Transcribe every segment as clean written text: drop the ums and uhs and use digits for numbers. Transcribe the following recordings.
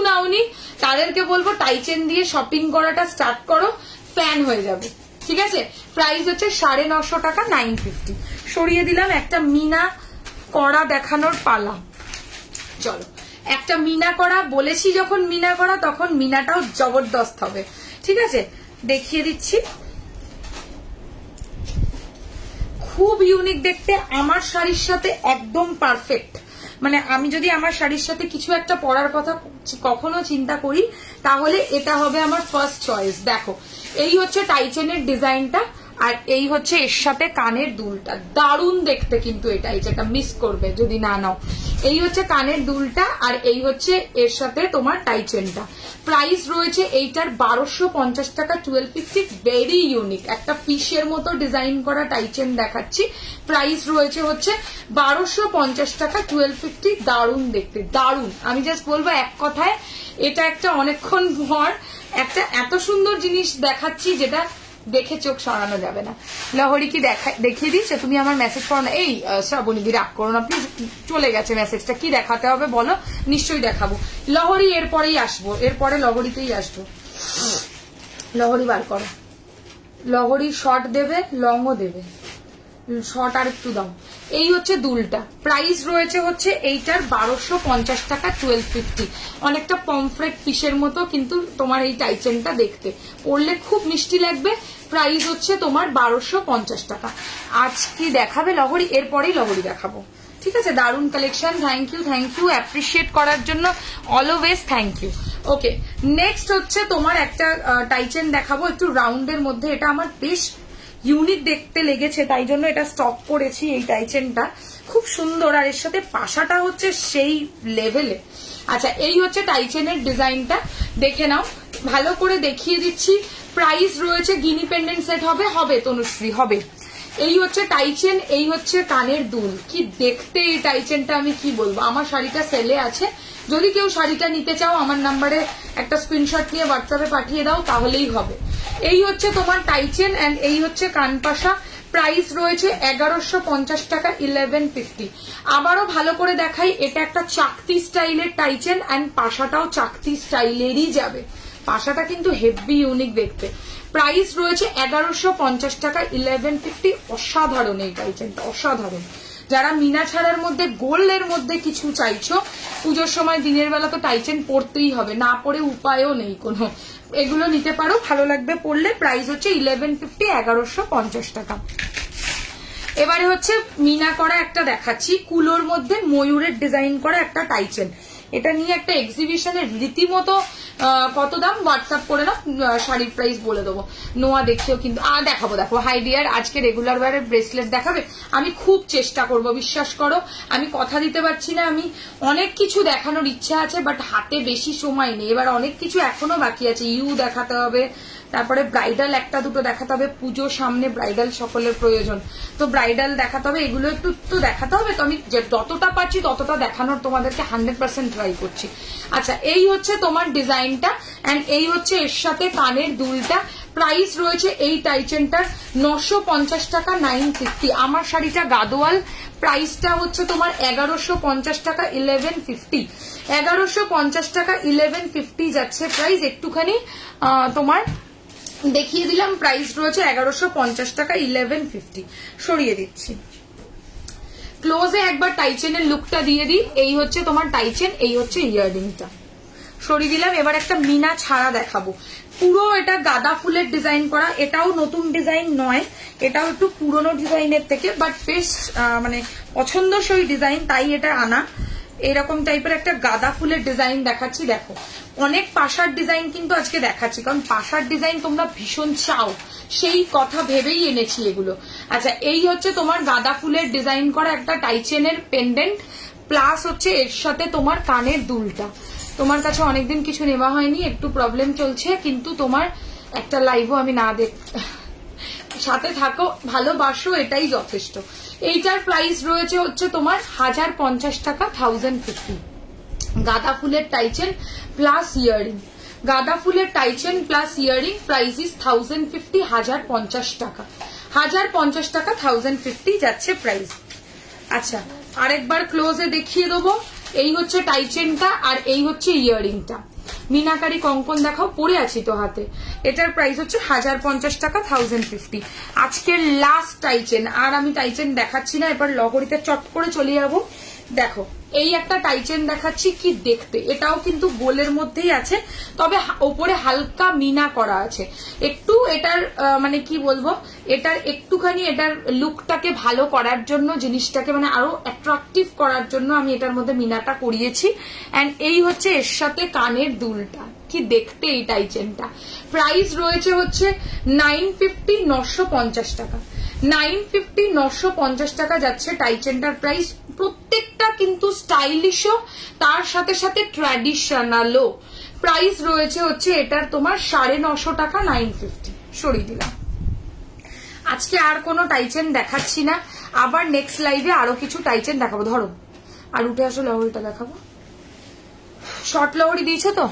নাওনি তাদেরকে বলবো টাইচেন দিয়ে শপিং করাটা স্টার্ট করো, ফ্যান হয়ে যাবে। ঠিক আছে, প্রাইস হচ্ছে 950 টাকা, 950। সরিয়ে দিলাম। একটা মিনা করা দেখানোর পালা। চলো, একটা মিনা করা বলেছি, যখন মিনা করা তখন মিনাটাও জবরদস্ত হবে। ঠিক আছে, দেখিয়ে দিচ্ছি। খুব ইউনিক দেখতে, আমার শাড়ির সাথে একদম পারফেক্ট। মানে আমি যদি আমার শাড়ির সাথে কিছু একটা পরার কথা কখনো চিন্তা করি তাহলে এটা হবে আমার ফার্স্ট চয়েস। দেখো, এই হচ্ছে টাইচেনের ডিজাইনটা, আর এই হচ্ছে এর সাথে কানের দুলটা। দারুণ দেখতে কিন্তু এটাই, যেটা মিস করবে যদি না নাও। এই হচ্ছে কানের দুলটা, আর এই হচ্ছে এর সাথে তোমার টাইচেনটা। প্রাইস রয়েছে এইটার 1250 টাকা, 1250। ভেরি ইউনিক, একটা ফিশের মতো ডিজাইন করা টাইচেন দেখাচ্ছি। প্রাইস রয়েছে হচ্ছে 1250 টাকা, 1250। দারুণ দেখতে, দারুণ। আমি জাস্ট বলবো এক কথায়, এটা একটা অনেকক্ষণ পর একটা এত সুন্দর জিনিস দেখাচ্ছি যেটা দেখে চোখ সরানো যাবে না। লহরি কি দেখিয়ে দিচ্ছে? তুমি আমার মেসেজ করো না। এই শ্রাবণীদি রাগ করো না প্লিজ, চলে গেছে মেসেজটা। কি দেখাতে হবে বলো? নিশ্চয়ই দেখাবো। লহরি এরপরেই আসবো, এরপরে লহরিতেই আসবো। লহরি বার করো। লহরি শর্ট দেবে, লংও দেবে। শর্ট আর একটু দাও। এই হচ্ছে দুলটা। প্রাইস রয়েছে হচ্ছে এইটার 1250 টাকা, 1250। অনেকটা পমফ্রেট ফিশের মতো কিন্তু তোমার এই টাইচেনটা দেখতে, পরলে খুব মিষ্টি লাগবে। প্রাইস হচ্ছে তোমার 1250 টাকা। আজ কি দেখাবে লহরি? এরপরেই লহরি দেখাবো। ঠিক আছে, দারুণ collection. Thank you, thank you appreciate করার জন্য, always thank you. Okay, next হচ্ছে তোমার একটা টাইচেন দেখাবো একটু রাউন্ডের মধ্যে। এটা আমার বেশ ইউনিক দেখতে লেগেছে, তাই জন্য এটা স্টক করেছি। এই টাইচেনটা খুব সুন্দর, আর এর সাথে পাশাটা হচ্ছে সেই লেভেলে। আচ্ছা, এই হচ্ছে টাইচেনের ডিজাইনটা, দেখে নাও। ভালো করে দেখিয়ে দিচ্ছি। প্রাইস রয়েছে, গিনি পেন্ডেন্ট সেট হবে, হবে তনুশ্রী, হবে। এই হচ্ছে টাইচেন, এই হচ্ছে কানের দুল। কি দেখতে এই টাইচেনটা, আমি কি বলবো। আমার শাড়িটা সেলে আছে, যদি কেউ শাড়িটা নিতে চাও আমার নাম্বারে একটা স্ক্রিনশট নিয়ে হোয়াটসঅ্যাপে পাঠিয়ে দাও, তাহলেই হবে। এই হচ্ছে তোমার টাইচেন, এন্ড এই হচ্ছে কানপাশা। প্রাইস রয়েছে 1150 টাকা, 1150। আবারও ভালো করে দেখাই, এটা একটা চাকতি স্টাইলের টাইচেন, এন্ড পাশাটাও চাকতি স্টাইলেরই যাবে। পাশাটা কিন্তু হেভি ইউনিক দেখতে। প্রাইস রয়েছে 1150 টাকা, 1150। অসাধারণ এই টাইচেনটা, অসাধারণ। যারা মিনা ছাড়ার মধ্যে গোল্ডের মধ্যে কিছু চাইছো, পুজোর সময় দিনের বেলা তো টাইচেন পরতেই হবে, না পরে উপায়ও নেই কোনো, এগুলো নিতে পারো, ভালো লাগবে পরলে। প্রাইস হচ্ছে 1150, 1150 টাকা। এবারে হচ্ছে মিনা করা একটা দেখাচ্ছি, কুলোর মধ্যে ময়ূরের ডিজাইন করা একটা টাইচেন। এটা নিয়ে একটা এক্সিবিশনের রীতিমতো কত দাম হোয়াটসঅ্যাপ করে না, শাড়ির প্রাইস বলে দেবো। নোয়া দেখছেও কিন্তু, দেখাবো। দেখো হাই ডিয়ার, আজকে রেগুলার ওয়ারের ব্রেসলেট দেখাবে? আমি খুব চেষ্টা করব, বিশ্বাস করো। আমি কথা দিতে পারছি না, আমি অনেক কিছু দেখানোর ইচ্ছা আছে, বাট হাতে বেশি সময় নেই। এবার অনেক কিছু এখনো বাকি আছে। ইউ দেখাতে হবে, তারপরে ব্রাইডাল একটা দুটো দেখাতে হবে, পুজো সামনে, ব্রাইডাল সকলের প্রয়োজন, তো ব্রাইডাল দেখাতে হবে, এগুলো একটু তো দেখাতে হবে। তো আমি যতটা পারছি ততটা দেখানোর তোমাদেরকে 100% ট্রাই করছি। আচ্ছা, এই হচ্ছে তোমার ডিজাইনটা, এন্ড এই হচ্ছে এর সাথে কানের দুলটা। প্রাইস রয়েছে এই টাইচেনটার 950 টাকা, 950। আমার শাড়িটা গাদোয়াল, প্রাইসটা হচ্ছে তোমার 1150 টাকা, 1150। 1150 টাকা, 1150 যাচ্ছে প্রাইস। একটুখানি তোমার দেখিয়ে দিলাম। প্রাইস রয়েছে 1150 টাকা, 1150। সরিয়ে দিচ্ছি। ক্লোজে একবার টাইচেনের লুকটা দিয়ে দিই। এই হচ্ছে তোমার টাইচেন, এই হচ্ছে ইয়াররিংটা। সরিয়ে দিলাম। এবার একটা মিনা ছাড়া দেখাবো। পুরো এটা গাঁদা ফুলের ডিজাইন করা। এটাও নতুন ডিজাইন নয়, এটাও একটু পুরনো ডিজাইনের থেকে, বাট বেশ মানে পছন্দসই ডিজাইন, তাই এটা আনা। এরকম টাইপের একটা গাঁদা ফুলের ডিজাইন দেখাচ্ছি। দেখো, অনেক পাশার ডিজাইন কিন্তু আজকে দেখাচ্ছি, কারণ পাশার ডিজাইন তোমরা ভীষণ চাও, সেই কথা ভেবেই এনেছি এগুলো। আচ্ছা, এই হচ্ছে তোমার গাঁদা ফুলের ডিজাইন করা একটা টাইচেনের পেন্ডেন্ট, প্লাস হচ্ছে এর সাথে তোমার কানের দুলটা। তোমার কাছে অনেকদিন কিছু নেওয়া হয়নি, একটু প্রবলেম চলছে, কিন্তু তোমার একটা লাইভও আমি না সাথে থাকো, ভালোবাসো, এটাই যথেষ্ট। এইটার প্রাইস রয়েছে হচ্ছে তোমার 1050 টাকা, 1050। গাঁদা ফুলের টাইচেন প্লাস ইয়ারিং, গাঁদা ফুলের টাইচেন প্লাস ইয়ারিং, প্রাইস ইজ 1050, 1050 টাকা, 1050 টাকা, 1050 যাচ্ছে প্রাইস। আচ্ছা, আরেকবার ক্লোজে দেখিয়ে দেবো। এই হচ্ছে টাইচেনটা, আর এই হচ্ছে ইয়ারিংটা। মিনাকারি কঙ্কন দেখাও, পরে আছি তো হাতে। এটার প্রাইস হচ্ছে 1050 টাকা, 1050। আজকের লাস্ট টাইচেন, আর আমি টাইচেন দেখাচ্ছি না, এবার লহরিতে চট করে চলে যাবো। দেখো এই একটা টাইচেন দেখাচ্ছি, কি দেখতে, এটাও কিন্তু গোলের মধ্যেই আছে, তবে ওপরে হালকা মিনা করা আছে। একটু এটার মানে কি বলবো, এটার একটুখানি এটার লুকটাকে ভালো করার জন্য, জিনিসটাকে মানে আরো অ্যাট্রাকটিভ করার জন্য আমি এটার মধ্যে মিনাটা করিয়েছি। এন্ড এই হচ্ছে এর সাথে কানের দুলটা, কি দেখতে এই টাইচেনটা। প্রাইস রয়েছে হচ্ছে 950, 950 টাকা। 950, 950 টাকা যাচ্ছে টাইচেনটার প্রাইস। প্রত্যেকটা কিন্তু স্টাইলিশও, তার সাথে সাথে ট্র্যাডিশনালও। প্রাইস রয়েছে হচ্ছে এটার তোমার 950 টাকা, 950 সরিয়ে দিলাম। আজকে আর কোনো টাইচেন দেখাচ্ছি না, আবার নেক্সট লাইভে আরো কিছু টাইচেন দেখাবো। ধরো আর উঠে আসো, লহরিটা দেখাবো। শর্ট লহরি দিয়েছে তো,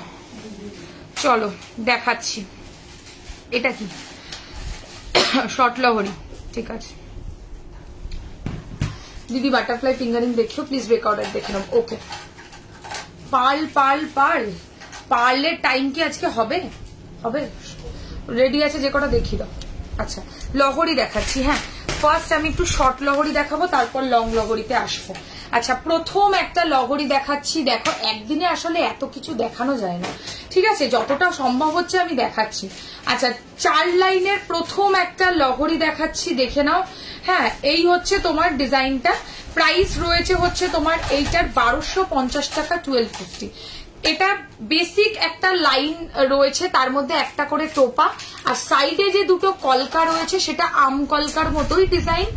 চলো দেখাচ্ছি। এটা কি শর্ট লহরি, ঠিক আছে দিদি। বাটারফ্লাই ফিঙ্গারিং দেখছো প্লিজ, রেকর্ডার দেখে নাও। ওকে, পার্ল পার্ল পার্ল, পার্লের টাইম কি আজকে হবে? হবে, রেডি আছে যে কটা দেখিয়ে দাও। আচ্ছা লহরি দেখাচ্ছি। হ্যাঁ, ফার্স্ট আমি একটু শর্ট লহরি দেখাবো, তারপর লং লহরিতে আসবো। আচ্ছা প্রথম একটা লহরি দেখাচ্ছি। দেখো একদিনে আসলে এত কিছু দেখানো যায় না, ঠিক আছে, যতটা সম্ভব হচ্ছে আমি দেখাচ্ছি। আচ্ছা 4 লাইনের প্রথম একটা লহরি দেখাচ্ছি, দেখে নাও। হ্যাঁ এই হচ্ছে তোমার ডিজাইনটা। প্রাইস রয়েছে হচ্ছে তোমার এইটার 1250 টাকা, 1250। এটা বেসিক একটা লাইন রয়েছে, তার মধ্যে একটা করে টোপা, আর সাইডে যে দুটো কলকা রয়েছে সেটা আম কলকার মতোই ডিজাইন,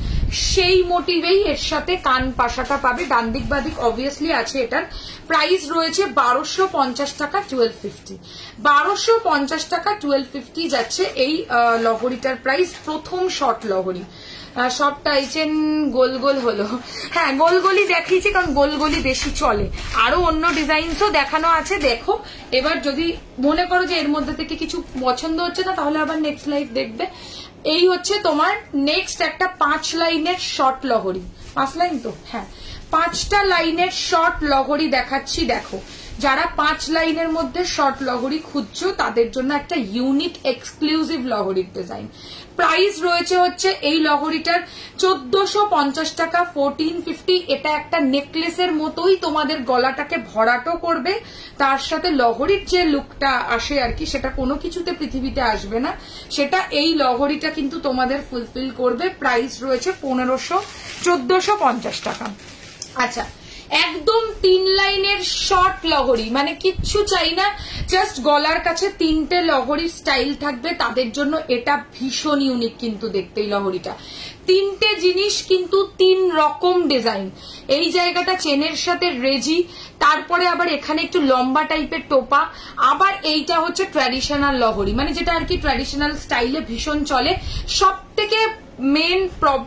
সেই মোটিভেই এর সাথে কান পাশাটা পাবে, ডান দিক বাদিক অবভিয়াসলি আছে। এটার প্রাইস রয়েছে 1250 টাকা, 1250। 1250 টাকা, 1250 যাচ্ছে এই লহরিটার প্রাইস। প্রথম শর্ট লহরি। সব টাইচেন গোল গোল হলো। হ্যাঁ গোল গোলই দেখিয়েছি, কারণ গোল গোলই বেশি চলে। আরো অন্য ডিজাইনসও দেখানো আছে, দেখো। এবার যদি মনে করো যে এর মধ্যে থেকে কিছু পছন্দ হচ্ছে না, তাহলে আবার নেক্সট লাইভ দেখবে। এই হচ্ছে তোমার নেক্সট একটা 5 লাইনের শর্ট লহরি। 5 লাইন তো, হ্যাঁ 5টা লাইনের শর্ট লহরি দেখাচ্ছি। দেখো যারা 5 লাইনের মধ্যে শর্ট লহরি খুঁজছো, তাদের জন্য একটা ইউনিক এক্সক্লুসিভ লহরির ডিজাইন। প্রাইস রয়েছে হচ্ছে এই লহরিটার 1450 টাকা, 1450। এটা একটা নেকলেসের মতোই তোমাদের গলাটাকে ভরাটো করবে, তার সাথে লহরির যে লুকটা আসে আর কি, সেটা কোনো কিছুতে পৃথিবীতে আসবে না, সেটা এই লহরিটা কিন্তু তোমাদের ফুলফিল করবে। প্রাইস রয়েছে 1450 টাকা। আচ্ছা একদম 3 লাইনের শর্ট লহরি, মানে কিচ্ছু চাই না, জাস্ট গলার কাছে 3টে লহরির স্টাইল থাকবে, তাদের জন্য এটা ভীষণ ইউনিক কিন্তু দেখতে। এই লহরিটা 3টে জিনিস কিন্তু 3 রকম ডিজাইন। এই জায়গাটা চেনের সাথে রেজি, তারপরে আবার এখানে একটু লম্বা টাইপের টোপা, আবার এইটা হচ্ছে ট্র্যাডিশনাল লহরি, মানে যেটা আর কি ট্র্যাডিশনাল স্টাইলে ভীষণ চলে। সব থেকে মেন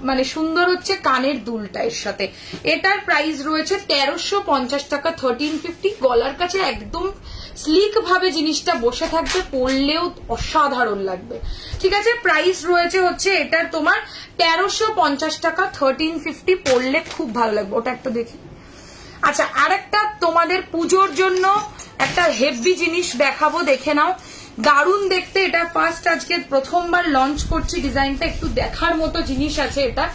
মানে সুন্দর হচ্ছে কানের দুলটা এর সাথে। এটার প্রাইস রয়েছে 1350 টাকা, 1350। গলার কাছে একদম স্লিক ভাবে জিনিসটা বসে থাকবে, পরলেও অসাধারণ লাগবে, ঠিক আছে। প্রাইস রয়েছে হচ্ছে এটার তোমার 1350 টাকা, 1350। পরলে খুব ভালো লাগবে, ওটা একটা দেখি। আচ্ছা আরেকটা তোমাদের পুজোর জন্য একটা হেভি জিনিস দেখাবো, দেখে নাও। দারুণ দেখতে, এটা ফার্স্ট আজকে প্রথমবার লঞ্চ করছি ডিজাইনটা, একটু দেখার মতো জিনিস আছে। এটা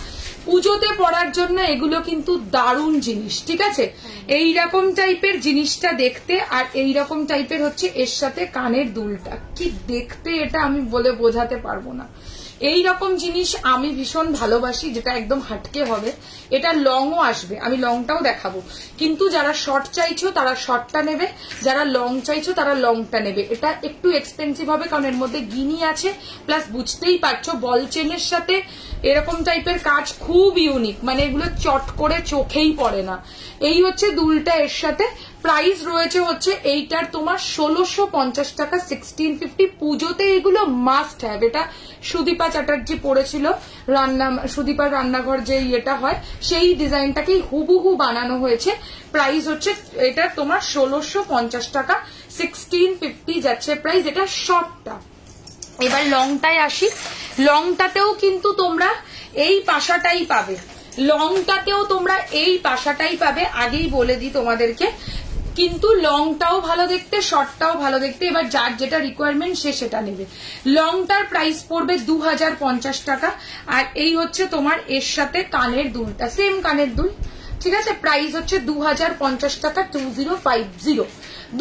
পুজোতে পরার জন্য এগুলো কিন্তু দারুণ জিনিস, ঠিক আছে। এইরকম টাইপের জিনিসটা দেখতে, আর এইরকম টাইপের হচ্ছে এর সাথে কানের দুলটা, কি দেখতে এটা আমি বলে বোঝাতে পারবো না। এই রকম জিনিস আমি ভীষণ ভালোবাসি, যেটা একদম হাটকে হবে। এটা লংও আসবে, আমি লংটাও দেখাবো, কিন্তু যারা শর্ট চাইছো তারা শর্টটা নেবে, যারা লং চাইছো তারা লংটা নেবে। এটা একটু এক্সপেন্সিভ হবে, কারণ এর মধ্যে গিনি আছে, প্লাস বুঝতেই পারছো বল চেনের সাথে এরকম টাইপের কাজ খুব ইউনিক, মানে এগুলো চট করে চোখেই পড়ে না। এই হচ্ছে দুলটা এর সাথে। প্রাইস রয়েছে হচ্ছে এইটার তোমার 1650 টাকা, 1650। পুজোতে এগুলো মাস্ট হ্যাভ। এটা সুদীপা চ্যাটার্জি পড়েছিল, সুদীপার রান্নাঘর যে ইয়েটা হয়, সেই ডিজাইনটাকেই হুবহু বানানো হয়েছে। প্রাইস হচ্ছে এটা তোমার 1650 টাকা, 1650 যাচ্ছে প্রাইস। এটা শর্টটা। এবার লংটায় আসি। লংটাতেও কিন্তু তোমরা এই পাশাটাই পাবে, লংটাতেও তোমরা এই পাশাটাই পাবে। আগেই বলে দিই তোমাদেরকে, কিন্তু লংটাও ভালো দেখতে, শর্টটাও ভালো দেখতে। এবার যার যেটা রিকোয়ারমেন্ট সে সেটা নেবে। লংটার প্রাইস পড়বে 2050 টাকা। আর এই হচ্ছে তোমার এর সাথে কানের দুলটা, সেম কানের দুল, ঠিক আছে। প্রাইস হচ্ছে 2050 টাকা, 2050,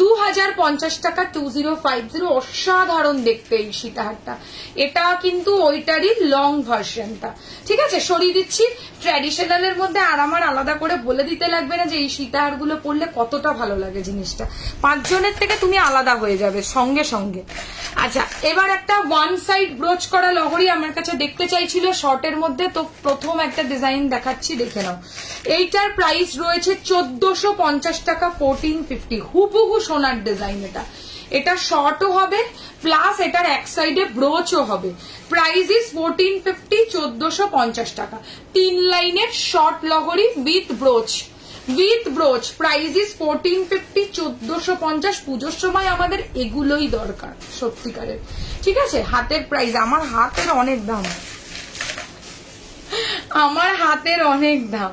2050 টাকা, 2050। অসাধারণ দেখতে এই সীতাহারটা। এটা কিন্তু ওইটারই লং ভার্সনটা, ঠিক আছে। সরিয়ে দিচ্ছি। ট্র্যাডিশনালের মধ্যে আর আমার আলাদা করে বলে দিতে লাগবে না যে এই সীতাহার গুলো পরলে কতটা ভালো লাগে জিনিসটা। 5 জনের থেকে তুমি আলাদা হয়ে যাবে সঙ্গে সঙ্গে। আচ্ছা, এবার একটা ওয়ান সাইড ব্রোচ করা লহরি আমার কাছে দেখতে চাইছিল শর্টের মধ্যে, তো প্রথম একটা ডিজাইন দেখাচ্ছি, দেখে নাও। এইটার প্রাইস রয়েছে 1450 টাকা, 1450। হুবহু সোনার ডিজাইন এটা। এটা শর্টও হবে প্লাস এটার এক সাইডে ব্রোচও হবে। প্রাইস ইজ 1450, 1450 টাকা। 3 লাইনের শর্ট লহরি উইথ ব্রোচ, প্রাইস ইজ 1450, 1450। পুজোর সময় আমাদের এগুলোই দরকার সত্যিকারের, ঠিক আছে। হাতের প্রাইস, আমার হাতের অনেক দাম, আমার হাতের অনেক দাম।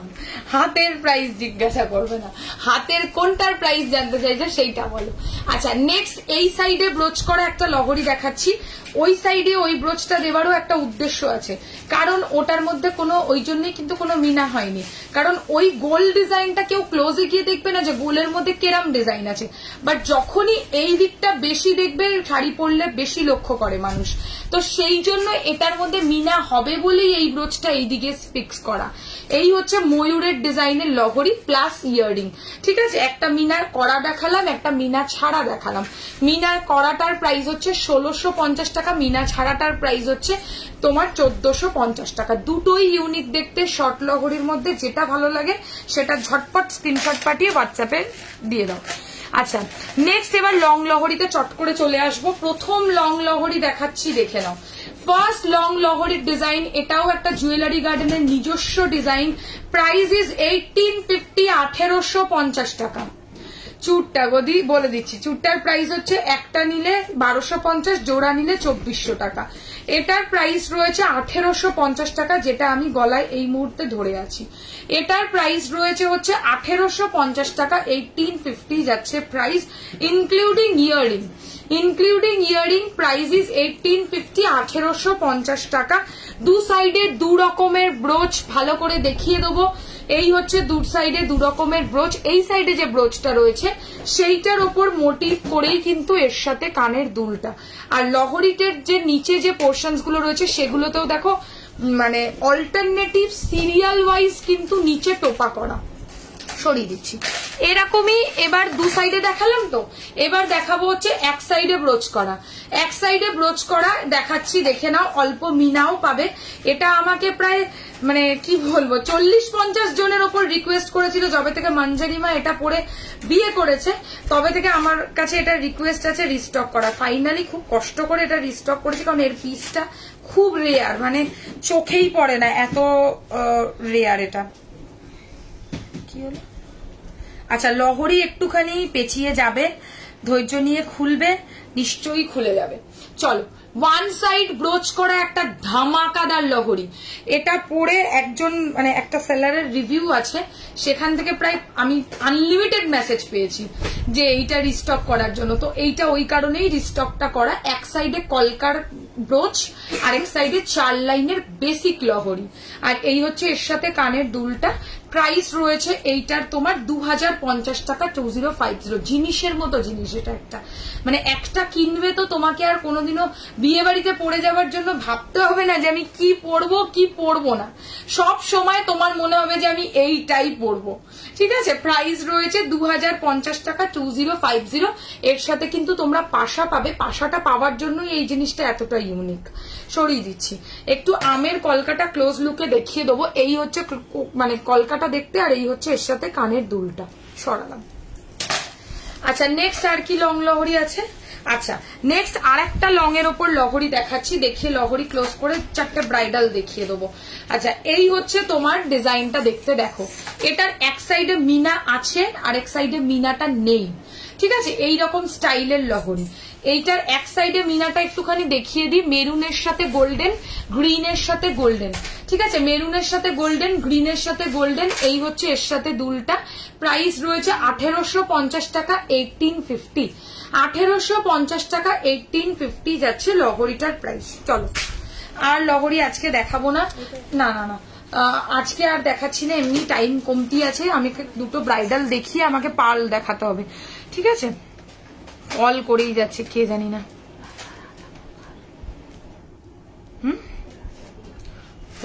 হাতের প্রাইস জিজ্ঞাসা করবে না, হাতের কোনটার প্রাইস জানতে চাইছে সেইটা বলো। আচ্ছা, নেক্সট এই সাইডে ব্রোচ করা একটা লহরি দেখাচ্ছি। ওই সাইডে ওই ব্রোচটা দেওয়ারও একটা উদ্দেশ্য আছে, কারণ ওটার মধ্যে কোনো, ওই জন্যই কিন্তু কোনো মিনা হয়নি, কারণ ওই গোল ডিজাইনটা কেউ ক্লোজে গিয়ে দেখবে না যে গোলের মধ্যে কেরাম ডিজাইন আছে। বাট যখনই এই দিকটা বেশি দেখবে, শাড়ি পরলে বেশি লক্ষ্য করে মানুষ, তো সেই জন্য এটার মধ্যে মিনা হবে বলেই এই ব্রোচটা এইদিকে ফিক্স করা। এই হচ্ছে ময়ূরের ডিজাইনের লহরি প্লাস ইয়াররিং, ঠিক আছে। একটা মিনার করা দেখালাম, একটা মিনা ছাড়া দেখালাম। মিনার করাটার প্রাইস হচ্ছে 1650 টাকা, মিনা ছাড়াটার প্রাইস হচ্ছে তোমার 1450 টাকা। দুটোই ইউনিক দেখতে। শর্ট লহরির মধ্যে যেটা ভালো লাগে সেটা ঝটপট স্ক্রিনশট পাঠিয়ে হোয়াটসঅ্যাপে দিয়ে দাও। আচ্ছা, নেক্সট এবার লং লহরিতে চট করে চলে আসবো। প্রথম লং লহরি দেখাচ্ছি, দেখে নাও। ফার্স্ট লং লহরির ডিজাইন, এটাও একটা জুয়েলারি গার্ডেনের নিজস্ব ডিজাইন। প্রাইস ইজ 1850, 1850 টাকা। চুরটা গদি বলে দিচ্ছি, চুরটার প্রাইস হচ্ছে একটা নিলে 1250, জোড়া নিলে 2400 টাকা। এটার প্রাইস রয়েছে 1850 টাকা, যেটা আমি গলায় এই মুহূর্তে ধরে আছি। এটার প্রাইস রয়েছে হচ্ছে 1850 টাকা, 1850 যাচ্ছে price, including earring. Price is 1850, 1850 টাকা। দু সাইডে দু রকমের ব্রোচ ভালো করে দেখিয়ে দেবো। এই হচ্ছে দু সাইডে দু রকমের ব্রোচ। এই সাইডে যে ব্রোচটা রয়েছে সেইটার ওপর মোটিভ করেই কিন্তু এর সাথে কানের দুলটা। আর লহরিটের যে নিচে যে পোর্শনস গুলো রয়েছে সেগুলোতেও দেখো মানে অল্টারনেটিভ সিরিয়াল ওয়াইজ কিন্তু নিচে টোপা করা। সরিয়ে দিচ্ছি। এরকমই এবার দু সাইডে দেখালাম, তো এবার দেখাবো হচ্ছে এক সাইডে ব্রোচ করা। এক সাইডে ব্রোচ করা দেখাচ্ছি, দেখে নাও। অল্প মিনাও পাবে। এটা আমাকে প্রায় মানে কি বলবো 40-50 জনের ওপর রিকোয়েস্ট করেছিল যবে থেকে মঞ্জারিমা এটা পরে বিয়ে করেছে, তবে থেকে আমার কাছে এটা রিকোয়েস্ট আছে রিস্টক করা। ফাইনালি খুব কষ্ট করে এটা রিস্টক করেছি, কারণ এর পিসটা খুব রেয়ার, মানে চোখেই পড়ে না, এত রেয়ার এটা। কি হলো? আচ্ছা, লহরি একটুখানি পেঁচিয়ে যাবে, ধৈর্য নিয়ে খুলবে, নিশ্চয়ই খুলে যাবে। চলো, ওয়ান সাইড ব্রোচ করা একটা ধামাকাদার লহরি। এটা পরে একজন মানে একটা সেলারের রিভিউ আছে, সেখান থেকে প্রায় আমি আনলিমিটেড মেসেজ পেয়েছি যে এইটা রিস্টক করার জন্য। তো এইটা ওই কারণেই রিস্টকটা করা। এক সাইডে কলকার ব্রোচ আর এক সাইডে 4 লাইনের বেসিক লহরি। আর এই হচ্ছে এর সাথে কানের দুলটা। প্রাইস রয়েছে এইটার তোমার 2050 টাকা, 2050। জিনিসের মতো জিনিস এটা একটা, মানে একটা কিনবে তো তোমাকে আর কোনোদিনও বিয়ে বাড়িতে পড়ে যাওয়ার জন্য ভাবতে হবে না যে আমি কি পরবো কি পরবো না। সব সময় তোমার মনে হবে যে আমি এইটাই পরবো, ঠিক আছে। প্রাইস রয়েছে 2050 টাকা, 2050। এর সাথে কিন্তু তোমরা পাশা পাবে। পাশাটা পাওয়ার জন্যই এই জিনিসটা এতটা ইউনিক। সরিয়ে দিচ্ছি। একটু আমের কলকাটা ক্লোজ লুকে দেখিয়ে দেবো। এই হচ্ছে মানে কলকাটা দেখতে, আর এই হচ্ছে এর সাথে কানের দুলটা। সরালাম। আচ্ছা, নেক্সট আর কি লং লহরি আছে? আচ্ছা, নেক্সট আর একটা লং এর ওপর লহরি দেখাচ্ছি। দেখিয়ে লহরি ক্লোজ করে 4টে ব্রাইডাল দেখিয়ে দেবো। আচ্ছা, এই হচ্ছে তোমার ডিজাইনটা দেখতে, দেখো। এটার এক সাইডে মিনা আছে আর এক সাইডে মিনাটা নেই, ঠিক আছে। এইরকম স্টাইলের লহরি। এইটার এক সাইডে মিনাটা একটুখানি দেখিয়ে দিই, মেরুনের সাথে গোল্ডেন, গ্রিনের সাথে গোল্ডেন, ঠিক ঠিক আছে, মেরুনের সাথে গোল্ডেন, গ্রিনের সাথে গোল্ডেন, এই হচ্ছে এর সাথে দুলটা। প্রাইস রয়েছে 1850 টাকা, 1850। 1850 টাকা, 1850 যাচ্ছে লহরিটার প্রাইস। চলো, আর লহরি আজকে দেখাবো না, না না না আজকে আর দেখাচ্ছি না, এমনি টাইম কমতি আছে। আমি দুটো ব্রাইডাল দেখিয়ে আমাকে পার্ল দেখাতে হবে, ঠিক আছে? কল করেই যাচ্ছে, কে জানি না।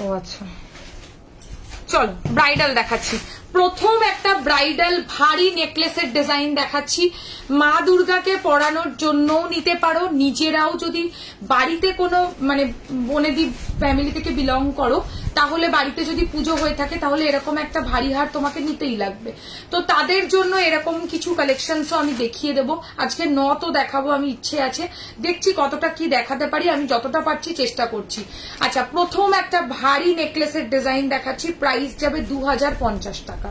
ও আচ্ছা, চলো ব্রাইডাল দেখাচ্ছি। প্রথম একটা ব্রাইডাল ভারী নেকলেসের ডিজাইন দেখাচ্ছি। মা দুর্গাকে পরানোর জন্যও নিতে পারো, নিজেরাও যদি বাড়িতে কোনো মানে বনেদি ফ্যামিলি থেকে বিলং করো, তাহলে বাড়িতে যদি পুজো হয়ে থাকে তাহলে এরকম একটা ভারী হার তোমাকে নিতেই লাগবে। তো তাদের জন্য এরকম কিছু কালেকশনসও আমি দেখিয়ে দেবো আজকে। তো দেখাবো, আমি ইচ্ছে আছে, দেখছি কতটা কি দেখাতে পারি, আমি যতটা পারছি চেষ্টা করছি। আচ্ছা, প্রথম একটা ভারী নেকলেসের ডিজাইন দেখাচ্ছি, প্রাইস যাবে 2050 টাকা।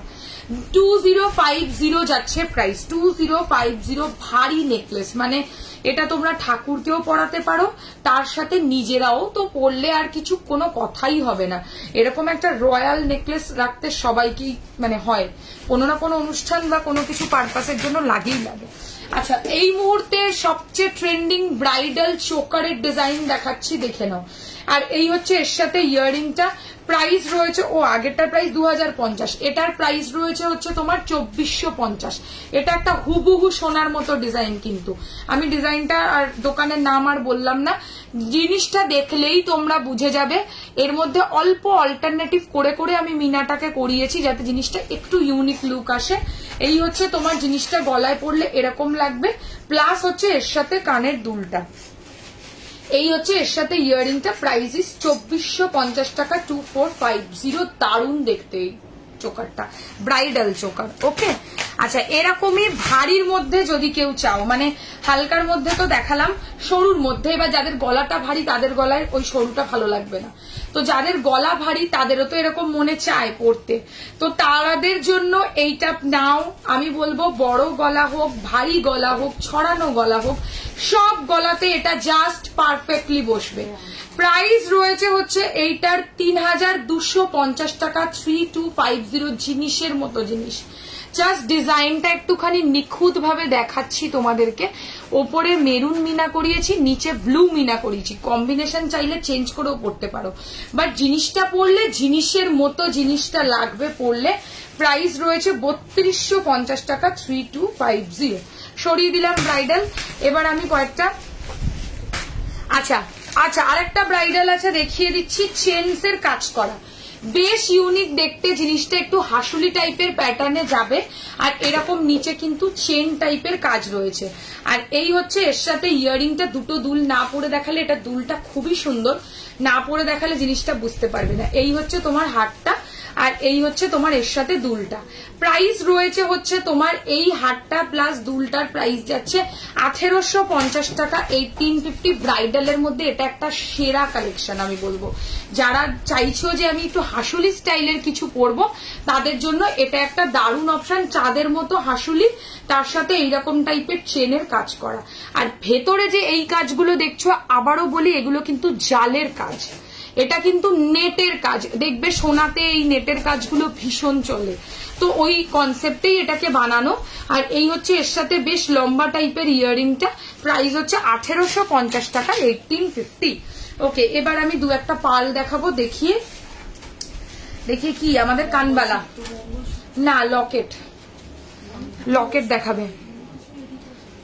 2050 যাচ্ছে প্রাইস, 2050। ভারী নেকলেস, মানে এটা তোমরা ঠাকুরকেও পরাতে পারো, তার সাথে নিজেরাও তো পরলে আর কিছু কোনো কথাই হবে না। এরকম একটা রয়্যাল নেকলেস রাখতে সবাইকেই মানে হয়, কোনো না কোনো অনুষ্ঠান বা কোনো কিছু পারপাসের জন্য লাগেই লাগে। আচ্ছা, এই মুহূর্তে সবচেয়ে ট্রেন্ডিং ব্রাইডাল চোকারের ডিজাইন দেখাচ্ছি, দেখে নাও। আর এই হচ্ছে এর সাথে ইয়াররিংটা। প্রাইস রয়েছে, ও আগেরটার প্রাইস 2050, এটার প্রাইস রয়েছে হচ্ছে তোমার 2450। এটা একটা হুবহু সোনার মতো ডিজাইন, কিন্তু আমি ডিজাইনটা আর দোকানের নাম আর বললাম না, জিনিসটা দেখলেই তোমরা বুঝে যাবে। এর মধ্যে অল্প অল্টারনেটিভ করে করে আমি মিনাটাকে করিয়েছি যাতে জিনিসটা একটু ইউনিক লুক আসে। এই হচ্ছে তোমার জিনিসটা গলায় পড়লে এরকম লাগবে, প্লাস হচ্ছে এর সাথে কানের দুলটা, এই হচ্ছে এর সাথে ইয়াররিংটা। প্রাইস ইস 2450 টাকা, 2450। দারুণ দেখতে চোকারটা, ব্রাইডাল চোকার। ওকে, আচ্ছা, এরকমই ভারীর মধ্যে যদি কেউ চাও, মানে হালকার মধ্যে তো দেখালাম, সরুর মধ্যে, এবার যাদের গলাটা ভারী তাদের গলায় ওই সরুটা ভালো লাগবে না, তো যাদের গলা ভারী তাদেরও তো এরকম মনে চায় পড়তে, তো তাদের জন্য এইটা নাও। আমি বলবো বড় গলা হোক, ভারী গলা হোক, ছড়ানো গলা হোক, সব গলাতে এটা জাস্ট পারফেক্টলি বসবে। প্রাইস রয়েছে হচ্ছে এইটার 3250 টাকা, 3250। জিনিসের মতো জিনিস, জাস্ট ডিজাইনটা একটুখানি নিখুঁত ভাবে দেখাচ্ছি তোমাদেরকে। ওপরে মেরুন মিনা করিয়েছি, নিচে ব্লু মিনা করিয়েছি, কম্বিনেশন চাইলে চেঞ্জ করেও পড়তে পারো, বাট জিনিসটা পরলে জিনিসের মতো জিনিসটা লাগবে পরলে। প্রাইস রয়েছে 3250 টাকা, 3250। সরিয়ে দিলাম ব্রাইডাল। এবার আমি কয়েকটা, আচ্ছা আচ্ছা আরেকটা ব্রাইডাল আছে, দেখিয়ে দিচ্ছি। চেনসের কাজ করা, বেশ ইউনিক দেখতে, জিনিসটা একটু হাসুলি টাইপের প্যাটার্নে যাবে, আর এরকম নিচে কিন্তু চেন টাইপের কাজ রয়েছে। আর এই হচ্ছে এর সাথে ইয়াররিংটা। দুটো দুল না পরে দেখালে, এটা দুলটা খুবই সুন্দর, না পরে দেখালে জিনিসটা বুঝতে পারবে না। এই হচ্ছে তোমার হারটা, আর এই হচ্ছে তোমার এর সাথে দুলটা। প্রাইস রয়েছে হচ্ছে তোমার এই হারটা প্লাস দুলটার প্রাইস যাচ্ছে 1850 টাকা, 1850। ব্রাইডালের মধ্যে এটা একটা সেরা কালেকশন আমি বলবো। যারা চাইছো যে আমি একটু হাসুলি স্টাইলের কিছু পরবো, তাদের জন্য এটা একটা দারুণ অপশন। চাঁদের মতো হাসুলি, তার সাথে এইরকম টাইপের চেনের কাজ করা, আর ভেতরে যে এই কাজগুলো দেখছো, আবারও বলি এগুলো কিন্তু জালের কাজ, এটা কিন্তু নেটের কাজ। দেখবে সোনাতে এই নেটের কাজগুলো ভীষণ চলে, তো ওই কনসেপ্টেই এটাকে বানানো। আর এই হচ্ছে এর সাথে বেশ লম্বা টাইপের ইয়াররিংটা। প্রাইস হচ্ছে 1850 টাকা, 1850। ওকে, এবার আমি দু একটা পার্ল দেখাবো, দেখিয়ে কি আমাদের কানবালা না লকেট, লকেট দেখাবে।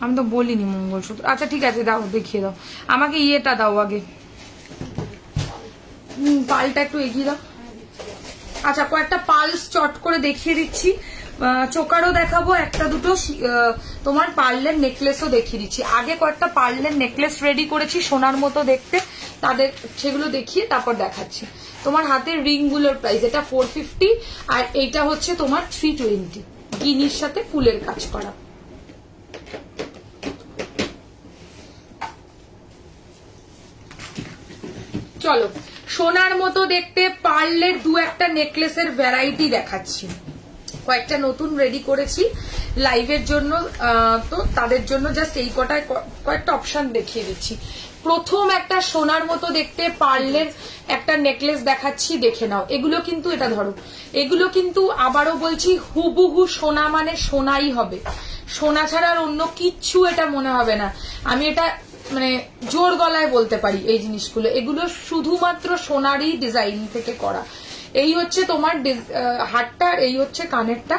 আমি তো বলিনি মঙ্গলসূত্র। আচ্ছা ঠিক আছে, দাও দেখিয়ে দাও আমাকে, ইয়েটা দাও আগে, পালটা একটু এগিয়ে দাও। আচ্ছা, কয়েকটা পালস চট করে দেখিয়ে দিচ্ছি, চোকারও দেখাবো, একটা দুটো তোমার পার্লের নেকলেসও দেখিয়ে দিচ্ছি। আগে কয়েকটা পার্লের নেকলেস রেডি করেছি সোনার মতো দেখতে, তাদের সেগুলো দেখিয়ে তারপর দেখাচ্ছি। তোমার হাতের রিং গুলোর প্রাইস, এটা 450, আর এইটা হচ্ছে তোমার 320, গিনির সাথে ফুলের কাজ করা। চলো, সোনার মতো দেখতে পার্লের দু একটা নেকলেসের ভ্যারাইটি দেখাচ্ছি। কয়েকটা নতুন রেডি করেছি, লাইভের জন্য, তো তাদের জন্য জাস্ট এই কয়েকটা অপশন দেখিয়ে দিচ্ছি। প্রথম একটা সোনার মতো দেখতে পার্লের একটা নেকলেস দেখাচ্ছি, দেখে নাও। এগুলো কিন্তু, এটা ধরো, এগুলো কিন্তু আবারও বলছি হুবহু সোনা মানে সোনাই হবে, সোনা ছাড়া আর অন্য কিচ্ছু এটা মনে হবে না। আমি এটা মানে জোর গলায় বলতে পারি এই জিনিসগুলো, এগুলো শুধুমাত্র সোনারই ডিজাইন থেকে করা। এই হচ্ছে তোমার হারটা, এই হচ্ছে কানেরটা।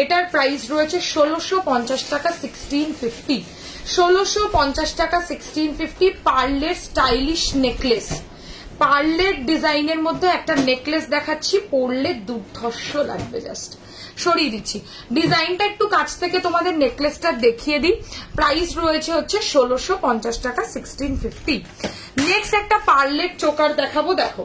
এটার প্রাইস রয়েছে 1650 টাকা, 1650, 1650 টাকা, 1650। পার্লের স্টাইলিশ নেকলেস, পার্লের ডিজাইনের মধ্যে একটা নেকলেস দেখাচ্ছি, পরলে দুর্ধর্ষ লাগবে। জাস্ট সরিয়ে দিচ্ছি, ডিজাইনটা একটু কাছ থেকে তোমাদের নেকলেসটা দেখিয়ে দিই। প্রাইস রয়েছে হচ্ছে 1650 টাকা, 1650। নেক্সট একটা পার্লের চোকার দেখাবো। দেখো,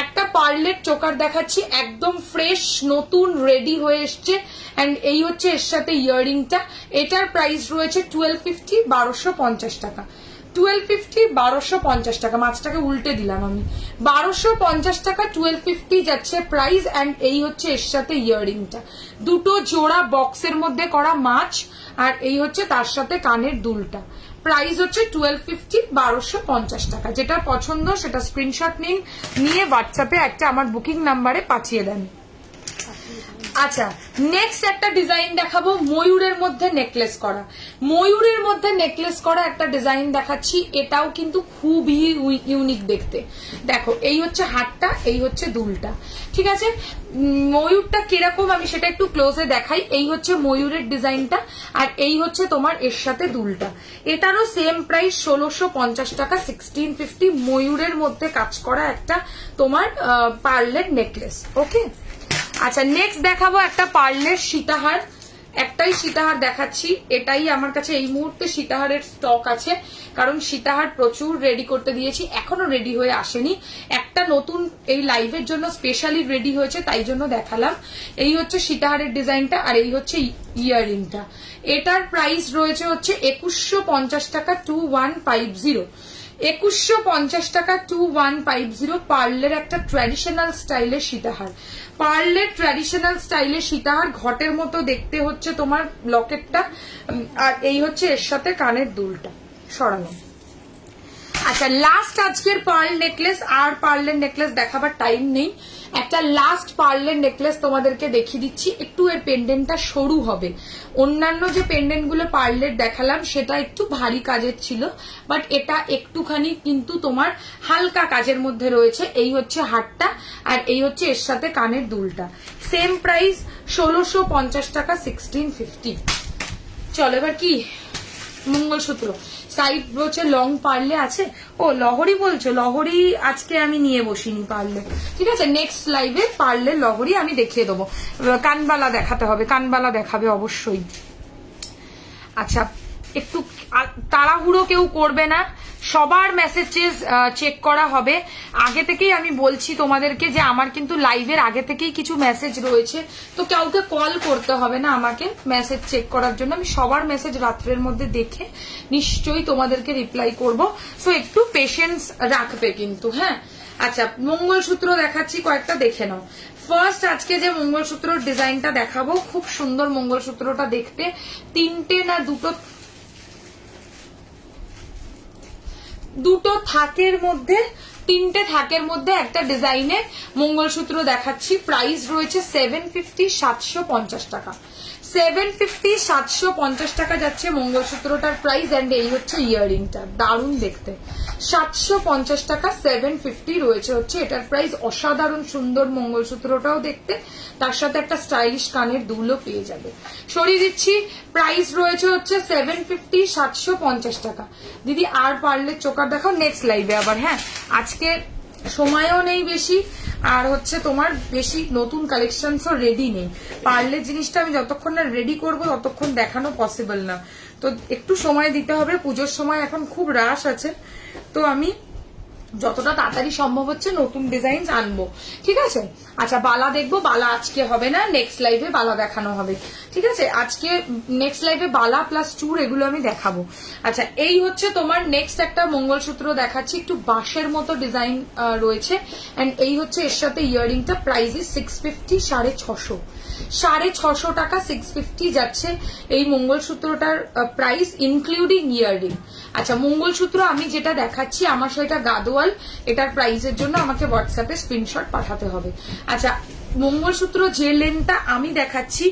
একটা পার্লের চোকার দেখাচ্ছি, একদম ফ্রেশ নতুন রেডি হয়ে এসছে। এন্ড এই হচ্ছে এর সাথে ইয়াররিংটা। এটার প্রাইস রয়েছে 1250, 1250 টাকা, 1250, 1250 টাকা। মাছটাকে উল্টে দিলাম আমি, 1250 টাকা, 1250 যাচ্ছে প্রাইস। এন্ড এই হচ্ছে এর সাথে ইয়াররিংটা, দুটো জোড়া বক্সের মধ্যে করা মাছ, আর এই হচ্ছে তার সাথে কানের দুলটা। প্রাইস হচ্ছে 1250, 1250 টাকা। যেটা পছন্দ সেটা স্ক্রিনশট নিন, নিয়ে হোয়াটসঅ্যাপে একটা আমার বুকিং নাম্বারে পাঠিয়ে দেন। আচ্ছা, নেক্সট একটা ডিজাইন দেখাবো ময়ূরের মধ্যে নেকলেস করা, ময়ূরের মধ্যে নেকলেস করা একটা ডিজাইন দেখাচ্ছি। এটাও কিন্তু খুবই ইউনিক দেখতে। দেখো, এই হচ্ছে হাতটা, এই হচ্ছে দুলটা, ঠিক আছে। ময়ূরটা কিরকম আমি সেটা একটু ক্লোজে দেখাই। এই হচ্ছে ময়ূরের ডিজাইনটা, আর এই হচ্ছে তোমার এর সাথে দুলটা। এটারও সেম প্রাইস 1650 টাকা, 1650। ময়ূরের মধ্যে কাজ করা একটা তোমার পার্লের নেকলেস। ওকে, আচ্ছা, নেক্সট দেখাবো একটা পার্লের সীতাহার। একটাই সীতাহার দেখাচ্ছি, এটাই আমার কাছে এই মুহূর্তে সীতাহারের স্টক আছে, কারণ সীতাহার প্রচুর রেডি করতে দিয়েছি, এখনো রেডি হয়ে আসেনি। একটা নতুন এই লাইভের জন্য স্পেশালি রেডি হয়েছে, তাই জন্য দেখালাম। এই হচ্ছে সীতাহারের ডিজাইনটা, আর এই হচ্ছে ইয়াররিংটা। এটার প্রাইস রয়েছে হচ্ছে 2150 টাকা, 2150, 2150 টাকা, 2150। পার্লের একটা ট্র্যাডিশনাল স্টাইলের সীতাহার, পার্লের ট্র্যাডিশনাল স্টাইলের সীতাহার। ঘটের মতো দেখতে হচ্ছে তোমার লকেটটা, আর এই হচ্ছে এর সাথে কানের দুলটা সরানো। আচ্ছা, লাস্ট আজকের পার্ল নেকলেস, আর পার্লের নেকলেস দেখাবার টাইম নেই। একটা লাস্ট পার্লের নেকলেস তোমাদেরকে দেখিয়ে দিচ্ছি। একটু এর পেন্ডেন্টটা সরু হবে, অন্যান্য যে পেন্ডেন্ট গুলো পার্লের দেখালাম সেটা একটু ভারী কাজের ছিল, বাট এটা একটুখানি কিন্তু তোমার হালকা কাজের মধ্যে রয়েছে। এই হচ্ছে হারটা, আর এই হচ্ছে এর সাথে কানের দুলটা। সেম প্রাইস 1650 টাকা, 1650। চলো এবার কি মঙ্গলসূত্র, সাইড ব্রোচে লং পার্লে আছে। ও লহরি বলছো, লহরি আজকে আমি নিয়ে বসিনি পার্লে, ঠিক আছে। নেক্সট লাইভে পার্লে লহরি আমি দেখিয়ে দেবো। কানবালা দেখাতে হবে, কানবালা দেখাবে অবশ্যই। আচ্ছা, একটু তাড়াহুড়ো কেউ করবে না, সবার মেসেজেস চেক করা হবে। আগে থেকেই আমি বলছি তোমাদেরকে যে আমার কিন্তু লাইভের আগে থেকেই কিছু মেসেজ রয়েছে, তো কাউকে কল করতে হবে না আমাকে মেসেজ চেক করার জন্য। আমি সবার মেসেজ রাত্রের মধ্যে দেখে নিশ্চয়ই তোমাদেরকে রিপ্লাই করব, সো একটু পেশেন্স রাখবে কিন্তু, হ্যাঁ। আচ্ছা, মঙ্গলসূত্র দেখাচ্ছি কয়েকটা, দেখে নাও। ফার্স্ট আজকে যে মঙ্গলসূত্রের ডিজাইনটা দেখাবো, খুব সুন্দর মঙ্গলসূত্রটা দেখতে। তিনটে না দুটো থাকের মধ্যে, তিনটে থাকের মধ্যে একটা ডিজাইনের মঙ্গলসূত্র দেখাচ্ছি। প্রাইস রয়েছে 750, 750 টাকা, 750, 750 টাকা যাচ্ছে মঙ্গলসূত্রটার প্রাইস। এন্ড এই হচ্ছে ইয়াররিংটা, দারুণ দেখতে, 750 টাকা, 750 রয়েছে হচ্ছে এটার প্রাইস। অসাধারণ সুন্দর মঙ্গলসূত্রটাও দেখতে, তার সাথে একটা স্টাইলিশ কানের দুলও পেয়ে যাবে। সরিয়ে দিচ্ছি, প্রাইস রয়েছে হচ্ছে 750, 750 টাকা। দিদি আর পারলে চোকার দেখাও নেক্সট লাইভে আবার, হ্যাঁ। আজকে সময়ও নেই বেশি, আর হচ্ছে তোমার বেশি নতুন কালেকশনসও রেডি নেই। পার্লের জিনিসটা আমি যতক্ষণ না রেডি করবো ততক্ষণ দেখানো পসিবল না, তো একটু সময় দিতে হবে। পুজোর সময় এখন খুব রাশ আছে, তো আমি যতটা তাড়াতাড়ি সম্ভব হচ্ছে নতুন ডিজাইন আনবো, ঠিক আছে। আচ্ছা, বালা দেখবো, বালা আজকে হবে না, নেক্সট লাইভে বালা দেখানো হবে, ঠিক আছে। আজকে নেক্সট লাইভে বালা প্লাস চূড় এগুলো আমি দেখাবো। আচ্ছা, এই হচ্ছে তোমার নেক্সট একটা মঙ্গলসূত্র দেখাচ্ছি, একটু বাঁশের মতো ডিজাইন রয়েছে। এন্ড এই হচ্ছে এর সাথে ইয়াররিংটা। প্রাইস 650, 650, 650 টাকা 650 যাচ্ছে এই মঙ্গলসূত্রটার প্রাইস ইনক্লুডিং ইয়াররিং। আচ্ছা, মঙ্গলসূত্র আমি যেটা দেখাচ্ছি আমার সেটা গাদোয়াল, এটার প্রাইসের জন্য আমাকে হোয়াটসঅ্যাপে স্ক্রিনশট পাঠাতে হবে। আচ্ছা, মঙ্গলসূত্র যে লেনটা আমি দেখাচ্ছি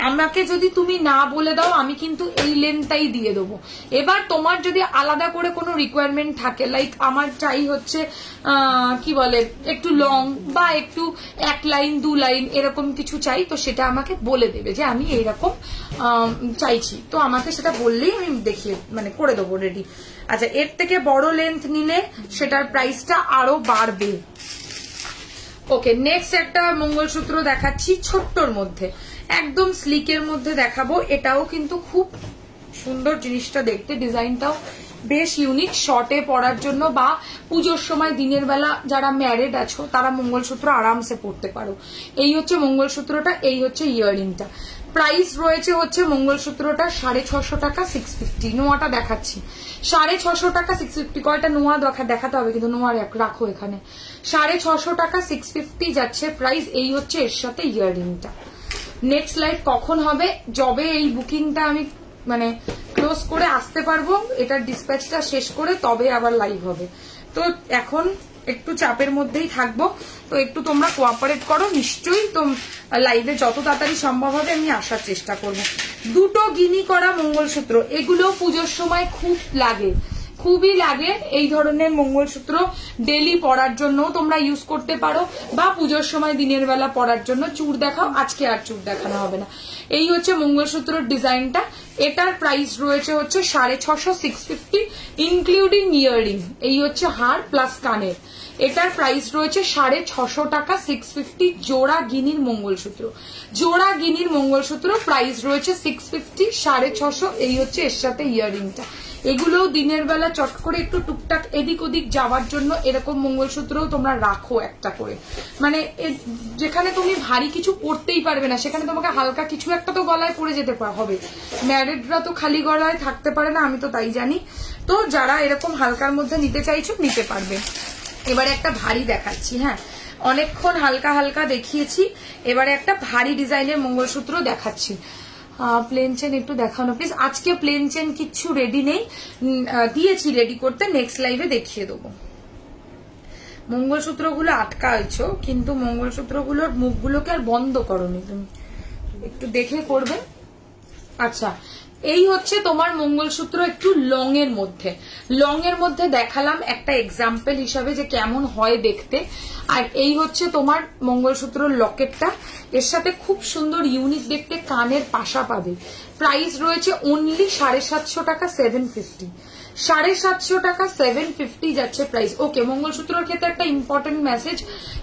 আমাকে যদি তুমি না বলে দাও আমি কিন্তু এই লেনটাই দিয়ে দেবো। এবার তোমার যদি আলাদা করে কোনো রিকোয়ারমেন্ট থাকে, লাইক আমার চাই হচ্ছে কি বলে একটু লং বা একটু 1 লাইন 2 লাইন এরকম কিছু চাই, তো সেটা আমাকে বলে দেবে যে আমি এইরকম চাইছি, তো আমাকে সেটা বললেই আমি দেখিয়ে মানে করে দেবো রেডি। আচ্ছা, এর থেকে বড় লেন্থ নিলে সেটার প্রাইসটা আরো বাড়বে। ওকে, নেক্সট একটা মঙ্গলসূত্র দেখাচ্ছি ছোট্টর মধ্যে, একদম স্লিকের মধ্যে দেখাবো। এটাও কিন্তু খুব সুন্দর জিনিসটা দেখতে, ডিজাইনটাও বেশ ইউনিক, শর্টে পরার জন্য বা পুজোর সময় দিনের বেলা যারা ম্যারিড আছো তারা মঙ্গলসূত্র আরামসে পরতে পারো। এই হচ্ছে মঙ্গলসূত্রটা, এই হচ্ছে ইয়াররিংটা। প্রাইস রয়েছে হচ্ছে মঙ্গলসূত্রটা 650 টাকা 650। নোয়াটা দেখাচ্ছি 650 টাকা 650। কয়টা নোয়া দেখাতে হবে কিন্তু নোয়া রাখো এখানে। 650 টাকা 650 যাচ্ছে প্রাইস। এই হচ্ছে এর সাথে ইয়াররিংটা। নেক্সট লাইভ কখন হবে? যবে এই বুকিংটা আমি মানে ক্লোজ করে আসতে পারবো, এটার ডিসপ্যাচটা শেষ করে তবে আবার লাইভ হবে। তো এখন একটু চাপের মধ্যেই থাকবো, তো একটু তোমরা কোঅপারেট করো। নিশ্চয়ই তো লাইভে যত তাড়াতাড়ি সম্ভব হবে আমি আসার চেষ্টা করব। দুটো গিনি করা মঙ্গলসূত্র, এগুলো পুজোর সময় খুব লাগে, খুবই লাগে। এই ধরনের মঙ্গলসূত্র ডেলি পরার জন্য তোমরা ইউজ করতে পারো বা পুজোর সময় দিনের বেলা পরার জন্য। চূড় দেখাও, আজকে আর চূড় দেখানো হবে না। এই হচ্ছে মঙ্গলসূত্রের ডিজাইনটা। এটার প্রাইস রয়েছে হচ্ছে 650 650 ইনক্লুডিং ইয়াররিং। এই হচ্ছে হার প্লাস কানের। এটার প্রাইস রয়েছে 650 টাকা 650 জোড়া গিনির মঙ্গলসূত্র। জোড়া গিনির মঙ্গলসূত্র প্রাইস রয়েছে 650 650। এই হচ্ছে এর সাথে ইয়াররিংটা। এগুলো দিনের বেলা চট করে একটু টুকটাক এদিক ওদিক যাওয়ার জন্য এরকম মঙ্গলসূত্রও তোমরা রাখো একটা করে, মানে যেখানে তুমি ভারী কিছু পরতেই পারবে না সেখানে তোমাকে হালকা কিছু একটা তো গলায় পরে যেতে হবে। ম্যারিডরা তো খালি গলায় থাকতে পারে না, আমি তো তাই জানি। তো যারা এরকম হালকার মধ্যে নিতে চাইছো নিতে পারবে। এবারে একটা ভারী দেখাচ্ছি। হ্যাঁ, অনেকক্ষণ হালকা হালকা দেখিয়েছি, এবারে একটা ভারী ডিজাইনের মঙ্গলসূত্র দেখাচ্ছি। প্লেন চেন একটু দেখানো প্লিজ। আজকে প্লেন চেন কিচ্ছু রেডি নেই, দিয়েছি রেডি করতে, নেক্সট লাইভে দেখিয়ে দেবো। মঙ্গলসূত্রগুলো আটকাইছো কিন্তু মঙ্গলসূত্রগুলোর মুখগুলোকে আর বন্ধ করোনি তুমি, একটু দেখে করবে। আচ্ছা, এই হচ্ছে তোমার মঙ্গলসূত্র একটু লং এর মধ্যে। লং এর মধ্যে দেখালাম একটা এক্সাম্পল হিসাবে যে কেমন হয় দেখতে। আর এই হচ্ছে তোমার মঙ্গলসূত্র লকেটটা, এর সাথে খুব সুন্দর ইউনিক দেখতে কানের পাশা পাবে। প্রাইস রয়েছে অনলি 750 টাকা 750। 750 টাকা 750 যাচ্ছে প্রাইস। ওকে, মঙ্গলসূত্রের ক্ষেত্রে একটা ইম্পর্টেন্ট মেসেজ,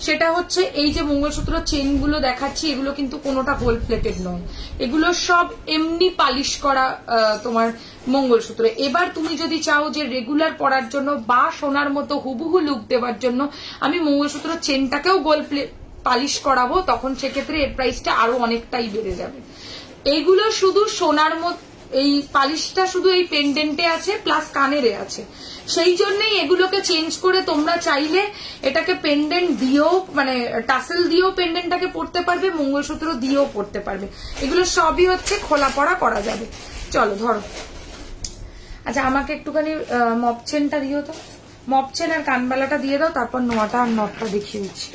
সেটা হচ্ছে এই যে মঙ্গলসূত্র চেন গুলো দেখাচ্ছি এগুলো কিন্তু কোনোটা গোল্ড প্লেটেড নয়, এগুলো সব এমনি পালিশ করা তোমার মঙ্গলসূত্র। এবার তুমি যদি চাও যে রেগুলার পরার জন্য বা সোনার মতো হুবহু লুক দেওয়ার জন্য আমি মঙ্গলসূত্র চেনটাকেও গোল্ড পালিশ করাবো, তখন সেক্ষেত্রে এর প্রাইসটা আরো অনেকটাই বেড়ে যাবে। এইগুলো শুধু সোনার মতো, এই পালিশটা শুধু এই পেন্ডেন্টে আছে প্লাস কানেরে আছে, সেই জন্যই এগুলোকে চেঞ্জ করে তোমরা চাইলে এটাকে পেন্ডেন্ট দিয়েও মানে টাসেল দিয়েও পেন্ডেন্টটাকে পড়তে পারবে, মঙ্গলসূত্র দিয়েও পড়তে পারবে। এগুলো সবই হচ্ছে খোলা পড়া করা যাবে। চলো ধরো। আচ্ছা, আমাকে একটুখানি মপ চেনটা দিও তো, মপ চেন আর কানবালাটা দিয়ে দাও, তারপর নোয়াটা আর নটটা দেখিয়ে দিচ্ছি।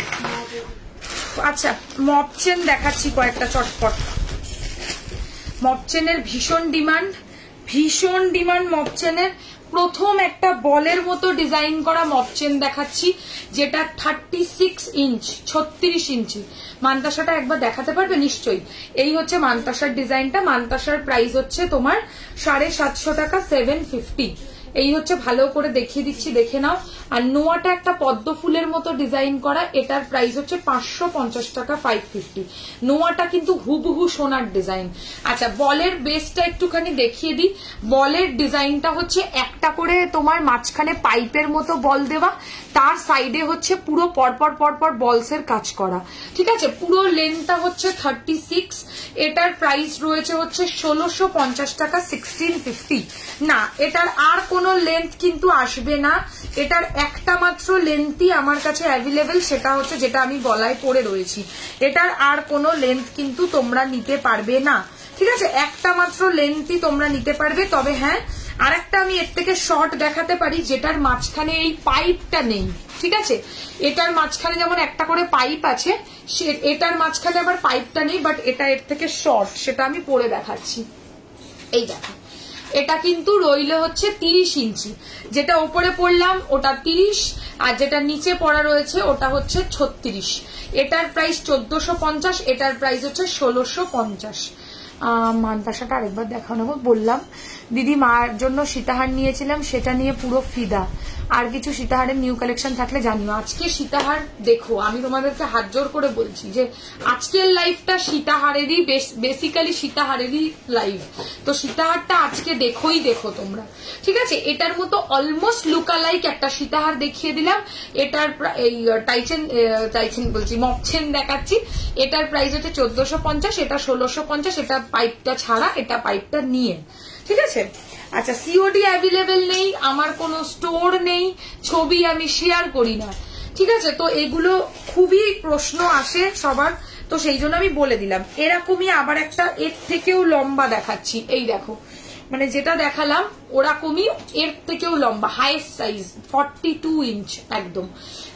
আচ্ছা, মপ চেন দেখাচ্ছি কয়েকটা চটপট। মপ চেনের ভীষণ ডিমান্ড মপ চেনের। প্রথম একটা বলের মতো ডিজাইন করা মপ চেন দেখাচ্ছি, যেটা 36 ইঞ্চ 36 ইঞ্চি। মানতাসাটা একবার দেখাতে পারবে? নিশ্চয়ই। এই হচ্ছে মানতাসার ডিজাইনটা। মানতাসার প্রাইস হচ্ছে তোমার 750 টাকা 750। এই হচ্ছে, ভালো করে দেখিয়ে দিচ্ছি, দেখে নাও। আর নোয়াটা একটা পদ্ম ফুলের মতো ডিজাইন করা, এটার প্রাইস হচ্ছে 550 টাকা 550। নোয়াটা কিন্তু হুবহু সোনার ডিজাইন। আচ্ছা, বলের বেসটা একটুখানি দেখিয়ে দিই। বলের ডিজাইনটা হচ্ছে একটা করে তোমার মাঝখানে পাইপের মতো বল দেওয়া, তার সাইডে হচ্ছে পুরো পরপর বলসের কাজ করা। ঠিক আছে, পুরো লেন্থটা হচ্ছে 36। এটার প্রাইস রয়েছে হচ্ছে 1650 টাকা 1650। না, এটার আর কোনো কোনো লেন্থ কিন্তু আসবে না, এটার একটা মাত্র লেন্থই আমার কাছে অ্যাভেলেবেল, সেটা হচ্ছে যেটা আমি গলায় পরে রয়েছি। এটার আর কোনো লেন্থ কিন্তু তোমরা নিতে পারবে না, ঠিক আছে? একটা মাত্র লেন্থই তোমরা নিতে পারবে। তবে হ্যাঁ, আরেকটা আমি এর থেকে শর্ট দেখাতে পারি, যেটার মাঝখানে এই পাইপটা নেই, ঠিক আছে? এটার মাঝখানে যেমন একটা করে পাইপ আছে, এটার মাঝখানে আবার পাইপটা নেই, বাট এটা এর থেকে শর্ট, সেটা আমি পরে দেখাচ্ছি। এই দেখো, এটা কিন্তু রইল হচ্ছে 30 ইঞ্চি, যেটা উপরে পড়লাম ওটা 30, আর যেটা নিচে পড়া রয়েছে ওটা হচ্ছে 36। এটার প্রাইস 1450, এটার প্রাইস হচ্ছে 1650। মানতাসাটা আরেকবার দেখানো বললাম, দিদি মার জন্য সীতাহার নিয়েছিলাম, সেটা নিয়ে পুরো ফিদা। আর কিছু সীতাহারের নিউ কালেকশন থাকলে জানিও। আজকে সীতাহার দেখো, আমি তোমাদেরকে হাত জোর করে বলছি যে আজকের লাইভটা সীতাহারেরই, বেসিক্যালি সীতাহারেরই লাইভ। তো সীতাহারটা আজকে দেখোই দেখো তোমরা, ঠিক আছে? এটার মতো অলমোস্ট লুকালাইক একটা সীতাহার দেখিয়ে দিলাম। এটার এই টাইচেন বলছি, মপচেন দেখাচ্ছি। এটার প্রাইস হচ্ছে 1450, এটা 1650, এটা পাইপটা ছাড়া, এটা পাইপটা নিয়ে, ঠিক আছে? আচ্ছা, সিওডি অ্যাভেলেবেল নেই, আমার কোনো স্টোর নেই, ছবি আমি শেয়ার করি না, ঠিক আছে? তো এগুলো খুবই প্রশ্ন আসে সবার, তো সেই জন্য আমি বলে দিলাম। এরকমই আবার একটা এর থেকেও লম্বা দেখাচ্ছি, এই দেখো, মানে যেটা দেখালাম ওরকমই এর থেকেও লম্বা, হাইস্ট সাইজ 42 ইঞ্চ একদম,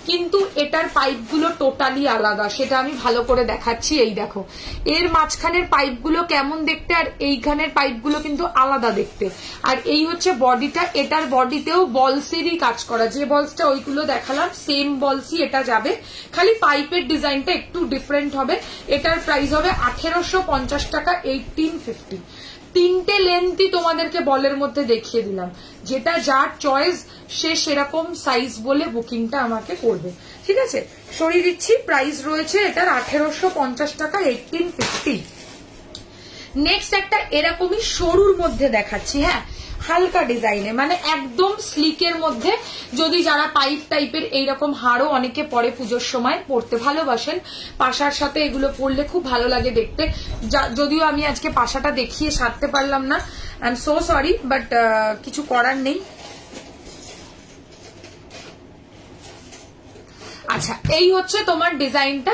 কিন্তু এটার পাইপগুলো টোটালি আলাদা, সেটা আমি ভালো করে দেখাচ্ছি। এই দেখো, এর মাঝখানের পাইপগুলো কেমন দেখতে, আর এইখানের পাইপগুলো কিন্তু আলাদা দেখতে। আর এই হচ্ছে বডিটা, এটার বডিতেও বলসেরই কাজ করা, যে বলসটা ওইগুলো দেখালাম সেম বলসই এটা যাবে, খালি পাইপের ডিজাইনটা একটু ডিফারেন্ট হবে। এটার প্রাইস হবে 1850 টাকা, 1850। তিনটে লেন্থই তোমাদেরকে বলের মধ্যে দেখিয়ে দিলাম, যেটা যার চয়েস সে সেরকম সাইজ বলে বুকিংটা আমাকে করবে, ঠিক আছে? সরিয়ে দিচ্ছি, প্রাইস রয়েছে এটার 1850 টাকা, 1850। নেক্সট একটা এরকমই সরুর মধ্যে দেখাচ্ছি, হ্যাঁ, হালকা ডিজাইনে, মানে একদম স্লিকের মধ্যে। যদি যারা পাইপ টাইপের এইরকম হারও অনেকে পরে পুজোর সময় পরতে ভালোবাসেন, পাশার সাথে এগুলো পরলে খুব ভালো লাগে দেখতে। যদিও আমি আজকে পাশাটা দেখিয়ে সারতে পারলাম না, I am so sorry, but কিছু করার নেই। আচ্ছা, এই হচ্ছে তোমার ডিজাইনটা,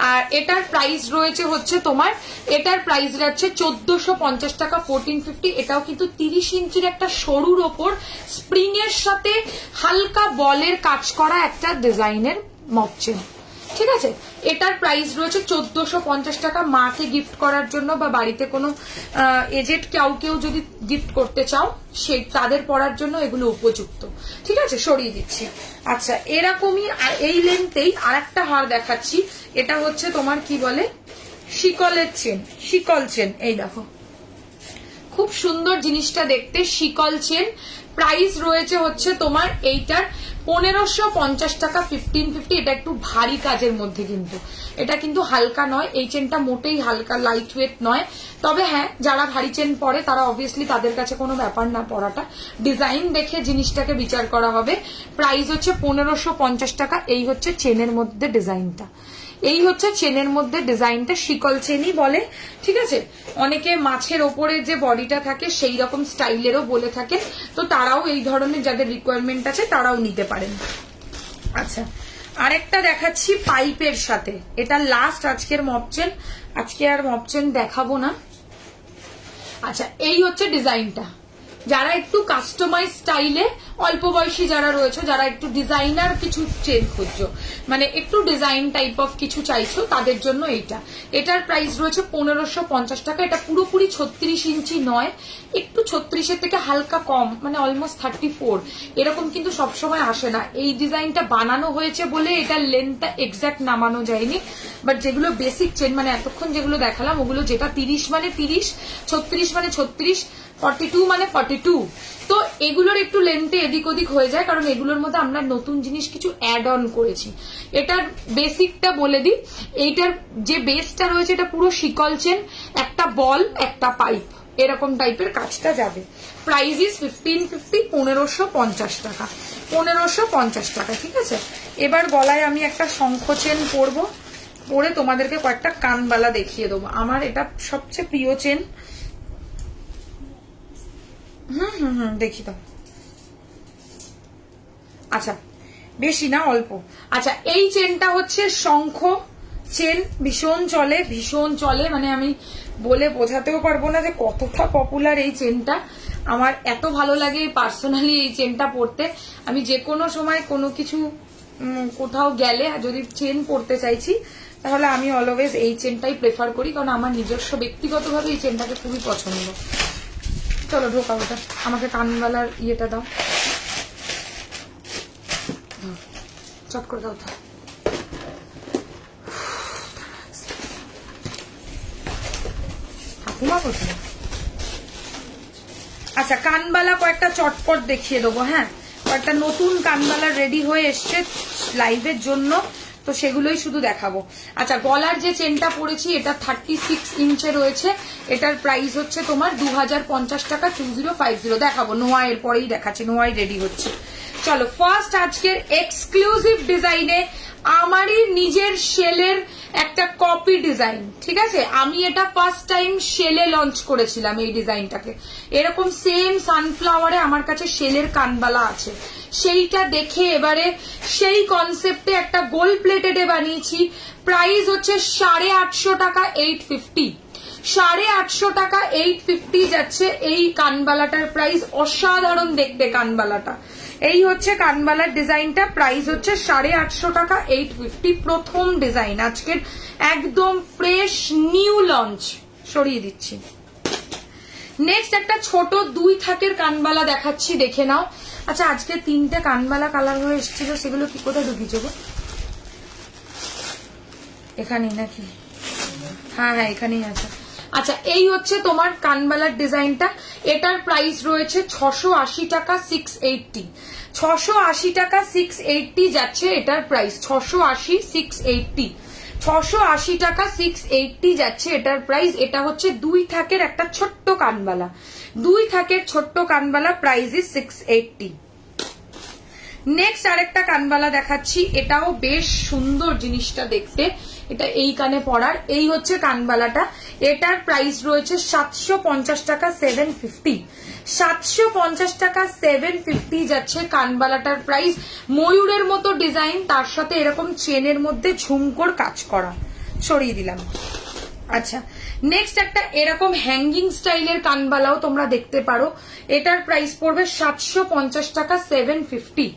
আর এটার প্রাইস রয়েছে হচ্ছে তোমার, এটার প্রাইস যাচ্ছে 1450 টাকা, 1450। এটাও কিন্তু 30 ইঞ্চির একটা সরুর ওপর স্প্রিং এর সাথে হালকা বলের কাজ করা একটা ডিজাইনের মপচেন, ঠিক আছে? এটার প্রাইস রয়েছে 1450 টাকা। মাকে গিফট করার জন্য বা বাড়িতে কোনো এজেড কেউ যদি গিফট করতে চাও, সে তাদের পরার জন্য এগুলো উপযুক্ত, ঠিক আছে? সরিয়ে দিচ্ছি। আচ্ছা, এরকমই এই লেন্থেই আরেকটা হার দেখাচ্ছি, এটা হচ্ছে তোমার কি বলে, শিকলের চেন, শিকল চেন। এই দেখো, খুব সুন্দর জিনিসটা দেখতে, শিকল চেন। প্রাইস রয়েছে হচ্ছে তোমার এইটার 1550 টাকা, 1550। এটা একটু ভারী কাজের মধ্যে, কিন্তু এটা কিন্তু হালকা নয়, এই চেনটা মোটেই হালকা, লাইট ওয়েট নয়। তবে হ্যাঁ, যারা ভারী চেন পরে তারা অবভিয়াসলি, তাদের কাছে কোনো ব্যাপার না পরাটা, ডিজাইন দেখে জিনিসটাকে বিচার করা হবে। প্রাইস হচ্ছে 1550 টাকা। এই হচ্ছে চেনের মধ্যে ডিজাইনটা, এই হচ্ছে চেনের মধ্যে ডিজাইনটা, শিকল চেনই বলে, ঠিক আছে? অনেকে মাছের ওপরে যে বডিটা থাকে সেই রকম স্টাইলেরও বলে থাকে, তো তারাও এই ধরনের যাদের রিকোয়ারমেন্ট আছে তারাও নিতে পারেন। আচ্ছা, আরেকটা দেখাচ্ছি পাইপের সাথে, এটা লাস্ট আজকের মপচেন, আজকে আর মপচেন দেখাবো না। আচ্ছা, এই হচ্ছে ডিজাইনটা। যারা একটু কাস্টমাইজ স্টাইলে, অল্প বয়সী যারা রয়েছে, যারা একটু ডিজাইনার কিছু চেন খুঁজছো, মানে একটু ডিজাইন টাইপ অফ কিছু চাইছো, তাদের জন্য এইটা। এটার প্রাইস রয়েছে 1550 টাকা। এটা পুরোপুরি 36 ইঞ্চি নয়, একটু 36-এর থেকে হালকা কম, মানে অলমোস্ট 34 এরকম, কিন্তু সবসময় আসে না। এই ডিজাইনটা বানানো হয়েছে বলে এটার লেন্থটা এক্সাক্ট নামানো যায়নি, বাট যেগুলো বেসিক চেন, মানে এতক্ষণ যেগুলো দেখালাম ওগুলো, যেটা 30 মানে 30, 36 মানে 36, 42 মানে 42, তো এগুলোর একটু লেন্থে এদিক ওদিক হয়ে যায়, কারণ এগুলোর মধ্যে আমরা নতুন জিনিস কিছু অ্যাড অন করেছি। এটার বেসিকটা বলে দিই, এইটার যে বেসটা রয়েছে এটা পুরো শিকল চেন, একটা বল একটা পাইপ, এরকম টাইপের কাজটা যাবে। প্রাইস ইজ 1550, 1550 টাকা, 1550 টাকা, ঠিক আছে? এবার গলায় আমি একটা শঙ্খ চেন পরবো, পরে তোমাদেরকে কয়েকটা কানবালা দেখিয়ে দেবো। আমার এটা সবচেয়ে প্রিয় চেন। দেখি তো, আচ্ছা বেশি না, অল্প। আচ্ছা এই চেনটা হচ্ছে শঙ্খ চেন, ভীষণ চলে, মানে আমি বলে বোঝাতেও পারবো না যে কতটা পপুলার এই চেনটা। আমার এত ভালো লাগে পার্সোনালি এই চেনটা পরতে। আমি যে কোনো সময় কোনো কিছু কোথাও গেলে যদি চেন পরতে চাইছি তাহলে আমি অলওয়েজ এই চেনটাই প্রেফার করি, কারণ আমার নিজস্ব ব্যক্তিগতভাবে এই চেনটাকে খুবই পছন্দ। চলো ঢোকা ওটা, আমাকে কানবালার ইয়েটা দাও, চট করে দাও তো। ঠাকুমা কোথায়? আচ্ছা কানবালা কয়েকটা চটপট দেখিয়ে দেবো। হ্যাঁ কয়েকটা নতুন কানবালা রেডি হয়ে এসছে লাইভের জন্য, তো সেগুলোই শুধু দেখাবো। আচ্ছা গলার যে চেনটা পরেছি এটা 36 ইঞ্চে রয়েছে, এটার প্রাইস হচ্ছে তোমার 2050 টাকা, 2050 দেখাবো। নোয়া এর পরেই দেখাচ্ছে, নোয়াই রেডি হচ্ছে। চলো ফার্স্ট আজকের এক্সক্লুসিভ ডিজাইনে আমারই নিজের শেলের একটা কপি ডিজাইন, ঠিক আছে? আমি এটা ফার্স্ট টাইম শেলে লঞ্চ করেছিলাম এই ডিজাইনটাকে। এরকম সেম সানফ্লাওয়ারে আমার কাছে শেলের কানবালা আছে, সেইটা দেখে এবারে সেই কনসেপ্টে একটা গোল্ড প্লেটেডে বানিয়েছি। প্রাইস হচ্ছে 850 টাকা, 850, 850 টাকা 850 যাচ্ছে এই কানবালাটার প্রাইস। অসাধারণ দেখতে কানবালাটা। এই হচ্ছে কানবালার ডিজাইনটা, প্রাইস হচ্ছে 850 টাকা, 850। প্রথম ডিজাইন আজকের, একদম ফ্রেশ নিউ লঞ্চ। সরিয়ে দিচ্ছি। নেক্সট একটা ছোট 2 থাকের কানবালা দেখাচ্ছি, দেখে নাও। আচ্ছা আজকে 3টে কানবালা কালার হয়ে এসেছিল, সেগুলো কি কোথায় ঢুকিয়েছো গো? এখানেই নাকি? হ্যাঁ হ্যাঁ এখানেই আছে। আচ্ছা এই হচ্ছে তোমার কানবালার ডিজাইনটা, এটার প্রাইস রয়েছে 680 টাকা, 680, 680 টাকা 680 যাচ্ছে এটার প্রাইস। 680, 680, 680 টাকা 680 যাচ্ছে এটার প্রাইস। এটা হচ্ছে 2 থাকের একটা ছোট্ট কানবালা, 2 থাকের ছোট্ট কানবালা, প্রাইস ইজ 680। নেক্সট আরেকটা কানবালা দেখাচ্ছি, এটাও বেশ সুন্দর জিনিসটা দেখতে। এটা এই কানে পরার, এই হচ্ছে কানবালাটা, এটার প্রাইস রয়েছে 750 টাকা, 750, 750 টাকা 750 যাচ্ছে কানবালাটার প্রাইস। ময়ূরের মতো ডিজাইন, তার সাথে এরকম চেনের মধ্যে ঝুমকোর কাজ করা। সরিয়ে দিলাম। আচ্ছা নেক্সট একটা এরকম হ্যাঙ্গিং স্টাইলের কানবালাও তোমরা দেখতে পারো, এটার প্রাইস পড়বে 750 টাকা, 750।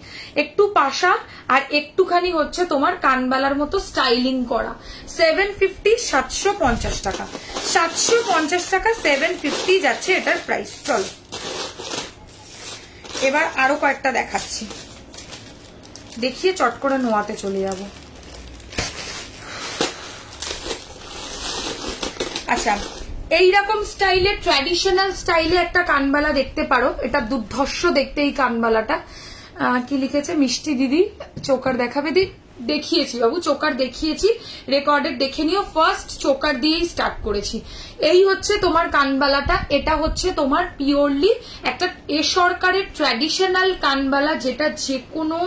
একটু পাশা আর একটুখানি হচ্ছে তোমার কানবালার মতো স্টাইলিং করা। 750, 750 টাকা, 750 টাকা 750 যাচ্ছে এটার প্রাইস। চলো এবার আরো কয়েকটা দেখাচ্ছি, দেখিয়ে চট করে নোয়াতে চলে যাবো। আচ্ছা এইরকম স্টাইলে, ট্র্যাডিশনাল স্টাইলে একটা কানবালা দেখতে পারো, এটা দুর্ধর্ষ দেখতে এই কানবালাটা। কি লিখেছে মিষ্টি দিদি? চোকার দেখাবে দি? দেখিয়েছি বাবু, চোকার দেখিয়েছি, রেকর্ডেড দেখে নিও। ফার্স্ট চোকার দিয়েই স্টার্ট করেছি। এই হচ্ছে তোমার কানবালাটা, এটা হচ্ছে তোমার পিওরলি একটা এ সরকারের ট্র্যাডিশনাল কানবালা, যেটা যে কোনো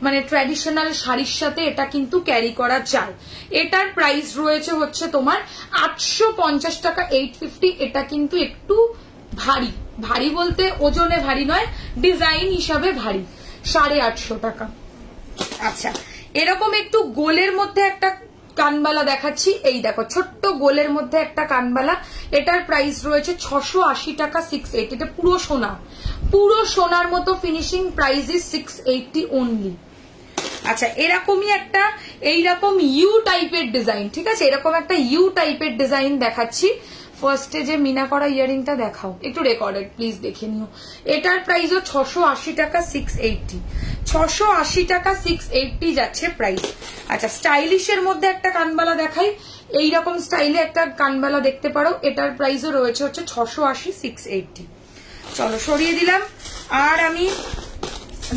মানে ট্র্যাডিশনাল শাড়ির সাথে এটা কিন্তু ক্যারি করা যায়। এটার প্রাইস রয়েছে হচ্ছে তোমার 850 টাকা, 850। এটা কিন্তু একটু ভারী, ভারী বলতে ওজনে ভারী নয়, ডিজাইন হিসাবে ভারী, 850 টাকা। আচ্ছা এরকম একটু গোলের মধ্যে একটা কানবালা দেখাচ্ছি, এই দেখো ছোট্ট গোলের মধ্যে একটা কানবালা, এটার প্রাইস রয়েছে 680 টাকা, 680। এটা পুরো সোনা, পুরো সোনার মতো ফিনিশিং, প্রাইস ইজ 680 অনলি। আচ্ছা এরকমই একটা এইরকম ইউ টাইপের ডিজাইন, ঠিক আছে, এরকম একটা ইউ টাইপের ডিজাইন দেখাচ্ছি। ফার্স্টে যে মিনা করা ইয়ারিংটা দেখাও, একটু রেকর্ডেড প্লিজ দেখে নিও। এটার প্রাইসও 680 টাকা, 680, 680 টাকা 680 যাচ্ছে প্রাইস। আচ্ছা স্টাইলিশের মধ্যে একটা কানবালা দেখাই, এইরকম স্টাইলে একটা কানবালা দেখতে পারো, এটার প্রাইসও রয়েছে হচ্ছে 680, 680। চলো সরিয়ে দিলাম, আর আমি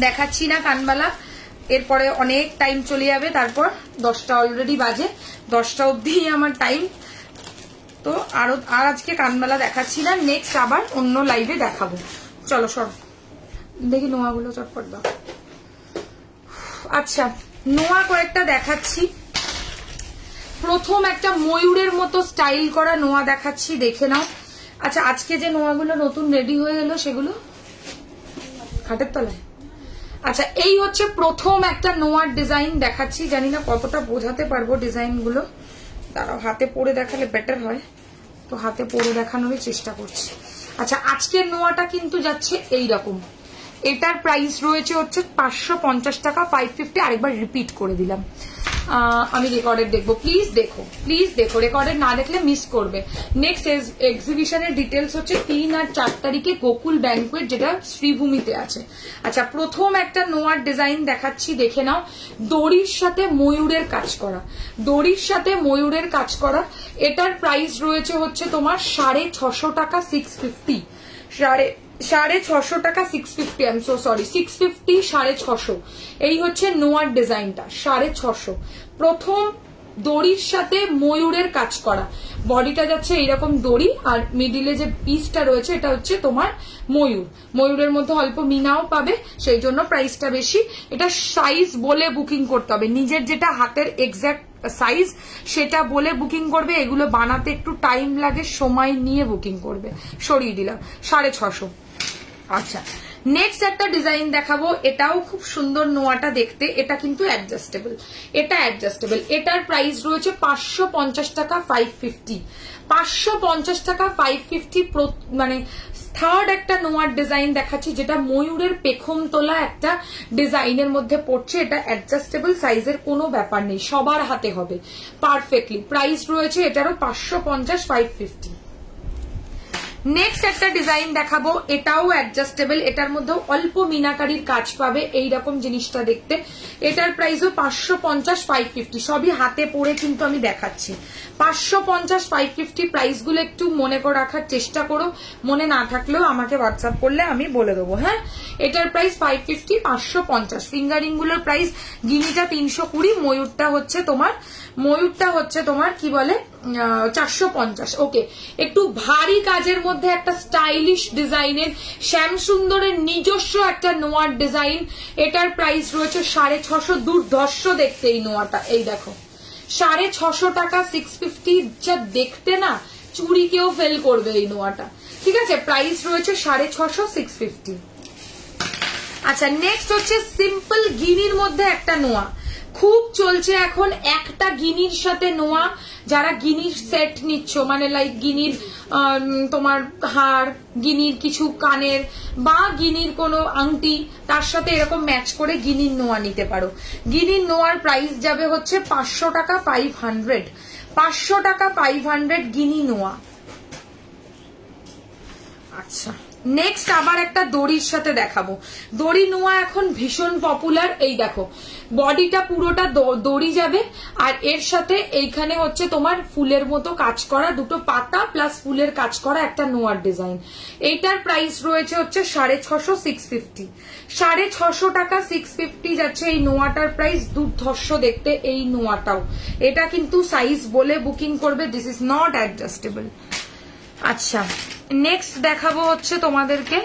দেখাচ্ছি না কানবালা, এরপরে অনেক টাইম চলে যাবে, তারপর 10টা অলরেডি বাজে, 10টা অবধি আমার টাইম। তো আর আজকে কানবালা দেখাচ্ছি না, নেক্সট আবার অন্য লাইভে দেখাবো। চলো সর দেখি নোয়াগুলো চটপট দাও। আচ্ছা নোয়া কয়েকটা দেখাচ্ছি, প্রথম একটা ময়ূরের মতো স্টাইল করা নোয়া দেখাচ্ছি, দেখে নাও। আচ্ছা আজকে যে নোয়াগুলো নতুন রেডি হয়ে এলো সেগুলো খাটের তলায়। আচ্ছা, এই হচ্ছে প্রথম একটা নোয়ার ডিজাইন দেখাচ্ছি, জানি না কতটা বোঝাতে পারবো ডিজাইন গুলো, দাঁড়াও হাতে পরে দেখালে বেটার হয়, তো হাতে পরে দেখানোরই চেষ্টা করছি। আচ্ছা, আজকের নোয়াটা কিন্তু যাচ্ছে এইরকম, এটার প্রাইস রয়েছে হচ্ছে 550 টাকা, 550। আরেকবার রিপিট করে দিলাম, আমি রেকর্ডের দেখবো, প্লিজ দেখো, প্লিজ দেখো, রেকর্ডের না দেখলে মিস করবে। নেক্সট এক্সিবিশনের ডিটেলস হচ্ছে 3 আর 4 তারিখে গোকুল ব্যাংকুয়েট, যেটা শ্রীভূমিতে আছে। আচ্ছা, প্রথম একটা নোয়ার ডিজাইন দেখাচ্ছি, দেখে নাও। দড়ির সাথে ময়ূরের কাজ করা, দড়ির সাথে ময়ূরের কাজ করা। এটার প্রাইস রয়েছে হচ্ছে তোমার 650 টাকা, 650, 650 টাকা, 650, আই এম সো সরি, 650, 650। এই হচ্ছে নোয়ার ডিজাইনটা, 650। প্রথম দড়ির সাথে ময়ূরের কাজ করা, বডিটা যাচ্ছে এইরকম দড়ি, আর মিডিলে যে পিসটা রয়েছে এটা হচ্ছে তোমার ময়ূর, ময়ূরের মধ্যে অল্প মিনাও পাবে, সেই জন্য প্রাইসটা বেশি। এটা সাইজ বলে বুকিং করতে হবে, নিজের যেটা হাতের এক্সাক্ট সাইজ সেটা বলে বুকিং করবে। এগুলো বানাতে একটু টাইম লাগে, সময় নিয়ে বুকিং করবে। সরিয়ে দিলাম, 650। আচ্ছা, নেক্সট একটা ডিজাইন দেখাবো, এটাও খুব সুন্দর নোয়াটা দেখতে, এটা কিন্তু অ্যাডজাস্টেবল, এটা অ্যাডজাস্টেবল। এটার প্রাইস রয়েছে 550 টাকা, 550, 550 টাকা, 550। মানে থার্ড একটা নোয়ার ডিজাইন দেখাচ্ছি, যেটা ময়ূরের পেখম তোলা একটা ডিজাইনের মধ্যে পড়ছে। এটা অ্যাডজাস্টেবল, সাইজের কোনো ব্যাপার নেই, সবার হাতে হবে পারফেক্টলি। প্রাইস রয়েছে এটারও 550, 550। নেক্সট একটা ডিজাইন দেখাবো, এটাও অ্যাডজাস্টেবল, এটার মধ্যেও অল্প মিনাকারির কাজ পাবে, এইরকম জিনিসটা দেখতে। এটার প্রাইসও 550, 550, সবই হাতে পরে কিন্তু আমি দেখাচ্ছি। 550, 550 প্রাইস গুলো একটু মনে করে রাখার চেষ্টা করো, মনে না থাকলেও আমাকে হোয়াটসঅ্যাপ করলে আমি বলে দেবো। হ্যাঁ, এটার প্রাইস 550, 550। ফিঙ্গারিং গুলোর প্রাইস, গিনিটা 320, ময়ূরটা হচ্ছে তোমার কি বলে 450। ওকে, একটু ভারী কাজের মধ্যে একটা স্টাইলিশ ডিজাইনের শ্যামসুন্দরের নিজস্ব একটা নোয়ার ডিজাইন। এটার প্রাইস রয়েছে 650, দুর্ধর্ষ দেখতে এই নোয়াটা, এই দেখো 650 টাকা, 650। যা দেখতে না, চুরি কেউ ফেল করবে এই নোয়াটা, ঠিক আছে। প্রাইস রয়েছে 650, 650। আচ্ছা, নেক্সট হচ্ছে সিম্পল গিনির মধ্যে একটা নোয়া, খুব চলছে এখন একটা গিনির সাথে নোয়া। যারা গিনির সেট নিচ্ছ, মানে লাইক গিনির তোমার হার, গিনির কিছু কানের বা গিনির কোনো আংটি, তার সাথে এরকম ম্যাচ করে গিনির নোয়া নিতে পারো। গিনির নোয়ার প্রাইস যাবে হচ্ছে 500 টাকা, 500, 500 টাকা, 500 গিনি নোয়া। আচ্ছা, নেক্সট আবার একটা দড়ির সাথে দেখাবো। দড়ি নোয়া এখন ভীষণ পপুলার। এই দেখো, বডিটা পুরোটা দড়ি যাবে, আর এর সাথে এইখানে হচ্ছে তোমার ফুলের মতো কাজ করা, দুটো পাতা প্লাস ফুলের কাজ করা একটা নোয়ার ডিজাইন। এইটার প্রাইস রয়েছে হচ্ছে 650, 650, 650 টাকা, 650 যাচ্ছে এই নোয়াটার প্রাইস। দুর্ধর্ষ দেখতে এই নোয়াটাও, এটা কিন্তু সাইজ বলে বুকিং করবে, দিস ইজ নট অ্যাডজাস্টেবল। আচ্ছা, নেক্সট দেখাবো হচ্ছে তোমাদেরকে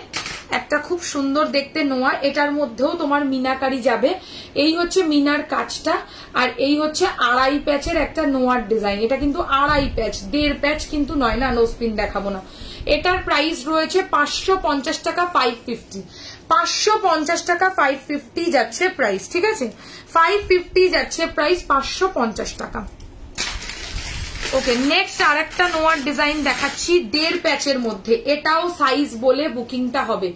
একটা খুব সুন্দর দেখতে নোয়া, এটার মধ্যেও তোমার মিনাকারি যাবে। এই হচ্ছে মিনার কাজটা, আর এই হচ্ছে আড়াই প্যাচের একটা নোয়ার ডিজাইন। এটা কিন্তু আড়াই প্যাচ, 1.5 প্যাচ কিন্তু নয়, না নো স্পিন দেখাবো না। এটার প্রাইস রয়েছে 550 টাকা, 550, 550 টাকা, 550 যাচ্ছে প্রাইস, ঠিক আছে। 550 যাচ্ছে প্রাইস, 550 টাকা। ওকে, নেক্সট আর একটা নোয়ার ডিজাইন দেখাচ্ছি 1.5 প্যাচের মধ্যে। এটাও সাইজ বলে বুকিংটা হবে,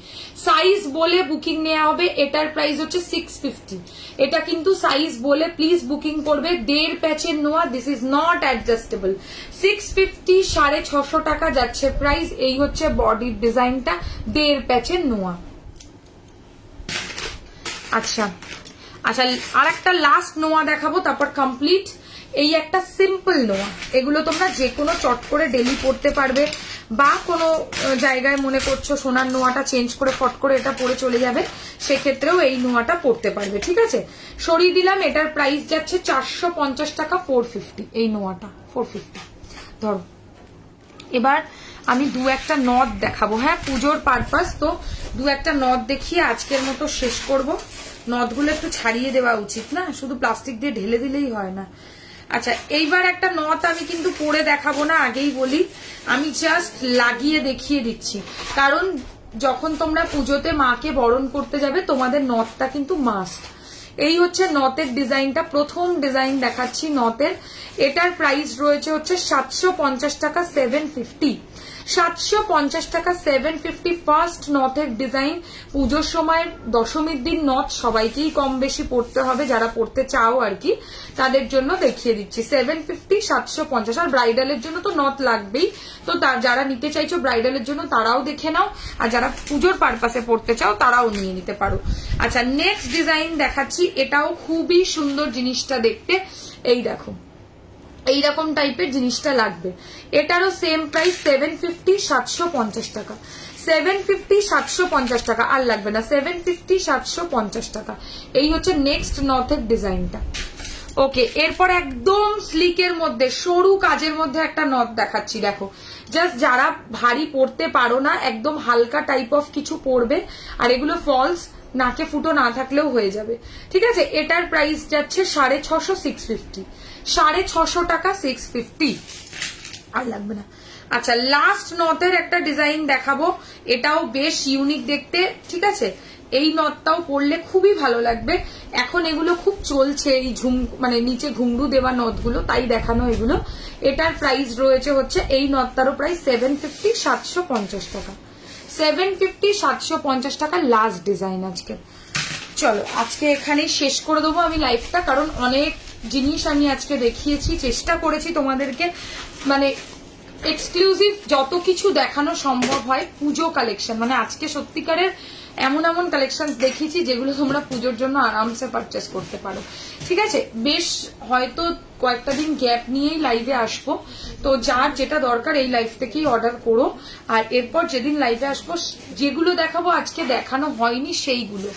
সাইজ বলে বুকিং নেওয়া হবে। এটার প্রাইস হচ্ছে 650। এটা কিন্তু সাইজ বলে প্লিজ বুকিং করবে। 1.5 প্যাচের নোয়া, দিস ইজ নট অ্যাডজাস্টেবল। 650, 650 টাকা যাচ্ছে প্রাইস। এই হচ্ছে বডির ডিজাইনটা, 1.5 প্যাচের নোয়া। আচ্ছা আচ্ছা, আর একটা লাস্ট নোয়া দেখাবো, তারপর কমপ্লিট। এই একটা সিম্পল নোয়া, এগুলো তোমরা যে কোনো চট করে ডেলি পরতে পারবে, বা কোনো জায়গায় মনে করছো সোনার নোয়াটা চেঞ্জ করে ফট করে এটা পরে চলে যাবে, সেক্ষেত্রেও এই নোয়াটা পরতে পারবে, ঠিক আছে। সরিয়ে দিলাম, এটার প্রাইস যাচ্ছে 450 টাকা, 450 এই নোয়াটা, 450। ধরো, এবার আমি দু একটা নথ দেখাবো। হ্যাঁ, পুজোর পারপাস তো দু একটা নথ দেখিয়ে আজকের মতো শেষ করব। নথগুলো একটু ছাড়িয়ে দেওয়া উচিত না, শুধু প্লাস্টিক দিয়ে ঢেলে দিলেই হয় না। আচ্ছা, এইবার একটা নথ আমি কিন্তু পরে দেখাবো না, আগেই বলি, আমি জাস্ট লাগিয়ে দেখিয়ে দিচ্ছি, কারণ যখন তোমরা পুজোতে মাকে বরণ করতে যাবে তোমাদের নথটা কিন্তু মাস্ট। এই হচ্ছে নথের ডিজাইনটা, প্রথম ডিজাইন দেখাচ্ছি নথের। এটার প্রাইস রয়েছে হচ্ছে 750 টাকা, 750, 750 টাকা, 750 ফার্স্ট নথের ডিজাইন। পুজোর সময় দশমীর দিন নথ সবাইকেই কম বেশি পড়তে হবে, যারা পড়তে চাও আর কি, তাদের জন্য দেখিয়ে দিচ্ছি 750, 750। আর ব্রাইডালের জন্য তো নথ লাগবেই, তো যারা নিতে চাইছো ব্রাইডালের জন্য তারাও দেখে নাও, আর যারা পুজোর পারপাসে পড়তে চাও তারাও নিয়ে নিতে পারো। আচ্ছা, নেক্সট ডিজাইন দেখাচ্ছি, এটাও খুবই সুন্দর জিনিসটা দেখতে। এই দেখো, এইরকম টাইপের জিনিসটা লাগবে। এটারও সেম প্রাইস 750, 750 টাকা, 750, 750 টাকা, আর লাগবে না, 750, 750 টাকা। এই হচ্ছে নেক্সট নথের ডিজাইনটা। ওকে, এরপর একদম স্লিকের মধ্যে সরু কাজের মধ্যে একটা নথ দেখাচ্ছি। দেখো, জাস্ট যারা ভারী পরতে পারো না, একদম হালকা টাইপ অফ কিছু পরবে, আর এগুলো ফলস, নাকে ফুটো না থাকলেও হয়ে যাবে, ঠিক আছে। এটার প্রাইস যাচ্ছে 650, 650, 650 টাকা, 650, আর লাগবে না। আচ্ছা, লাস্ট নথের একটা ডিজাইন দেখাবো, এটাও বেশ ইউনিক দেখতে, ঠিক আছে। এই নথটাও পরলে খুবই ভালো লাগবে। এখন এগুলো খুব চলছে, এই মানে নিচে ঘুংরু দেওয়া নথগুলো, তাই দেখানো এগুলো। এটার প্রাইস রয়েছে হচ্ছে, এই নথটারও প্রাইস 750, 750 টাকা, 750, 750 টাকা লাস্ট ডিজাইন আজকে। চলো, আজকে এখানেই শেষ করে দেবো আমি লাইভটা, কারণ অনেক জিনিস আমি আজকে দেখিয়েছি, চেষ্টা করেছি তোমাদেরকে মানে এক্সক্লুসিভ যত কিছু দেখানো সম্ভব হয় পুজো কালেকশন, মানে আজকে সত্যিকারের এমন এমন কালেকশন দেখিয়েছি যেগুলো তোমরা পুজোর জন্য আরামসে পারচেস করতে পারো, ঠিক আছে। বেশ হয়তো কয়েকটা দিন গ্যাপ নিয়েই লাইভে আসবো, তো যার যেটা দরকার এই লাইভ থেকেই অর্ডার করো। আর এরপর যেদিন লাইভে আসবো, যেগুলো দেখাবো আজকে দেখানো হয়নি সেইগুলো,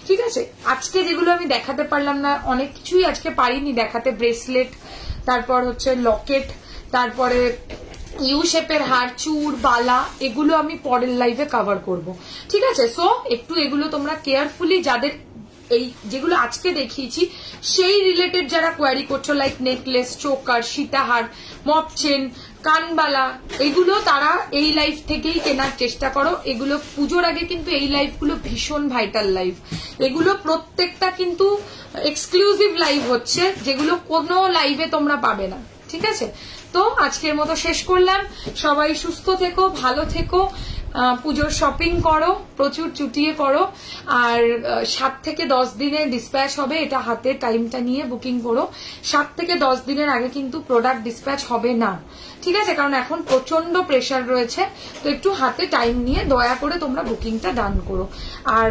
ঠিক আছে। আজকে যেগুলো আমি দেখাতে পারলাম না, অনেক কিছুই আজকে পারিনি দেখাতে, ব্রেসলেট, তারপর হচ্ছে লকেট, তারপরে ইউ শেপের হার, চূড়, বালা, এগুলো আমি পরের লাইভে কভার করব, ঠিক আছে। সো একটু এগুলো তোমরা কেয়ারফুলি, যাদের এই যেগুলো আজকে দেখিয়েছি সেই রিলেটেড যারা কোয়ারি করছো, লাইক নেকলেস, চোকার, সীতাহার, মপ চেন, কানবালা, এগুলো তারা এই লাইভ থেকেই কেনার চেষ্টা করো। এগুলো পুজোর আগে কিন্তু এই লাইভগুলো ভীষণ ভাইটাল লাইভ, এগুলো প্রত্যেকটা কিন্তু এক্সক্লুসিভ লাইভ হচ্ছে, যেগুলো কোনো লাইভে তোমরা পাবে না, ঠিক আছে। তো আজকের মতো শেষ করলাম। সবাই সুস্থ থেকো, ভালো থেকো, পুজোর শপিং করো, প্রচুর চুটিয়ে করো, আর 7 থেকে 10 দিনে ডিসপ্যাচ হবে, এটা হাতে টাইমটা নিয়ে বুকিং করো। 7 থেকে 10 দিনের আগে কিন্তু প্রোডাক্ট ডিসপ্যাচ হবে না, ঠিক আছে, কারণ এখন প্রচন্ড প্রেসার রয়েছে, তো একটু হাতে টাইম নিয়ে দয়া করে তোমরা বুকিংটা ডান করো। আর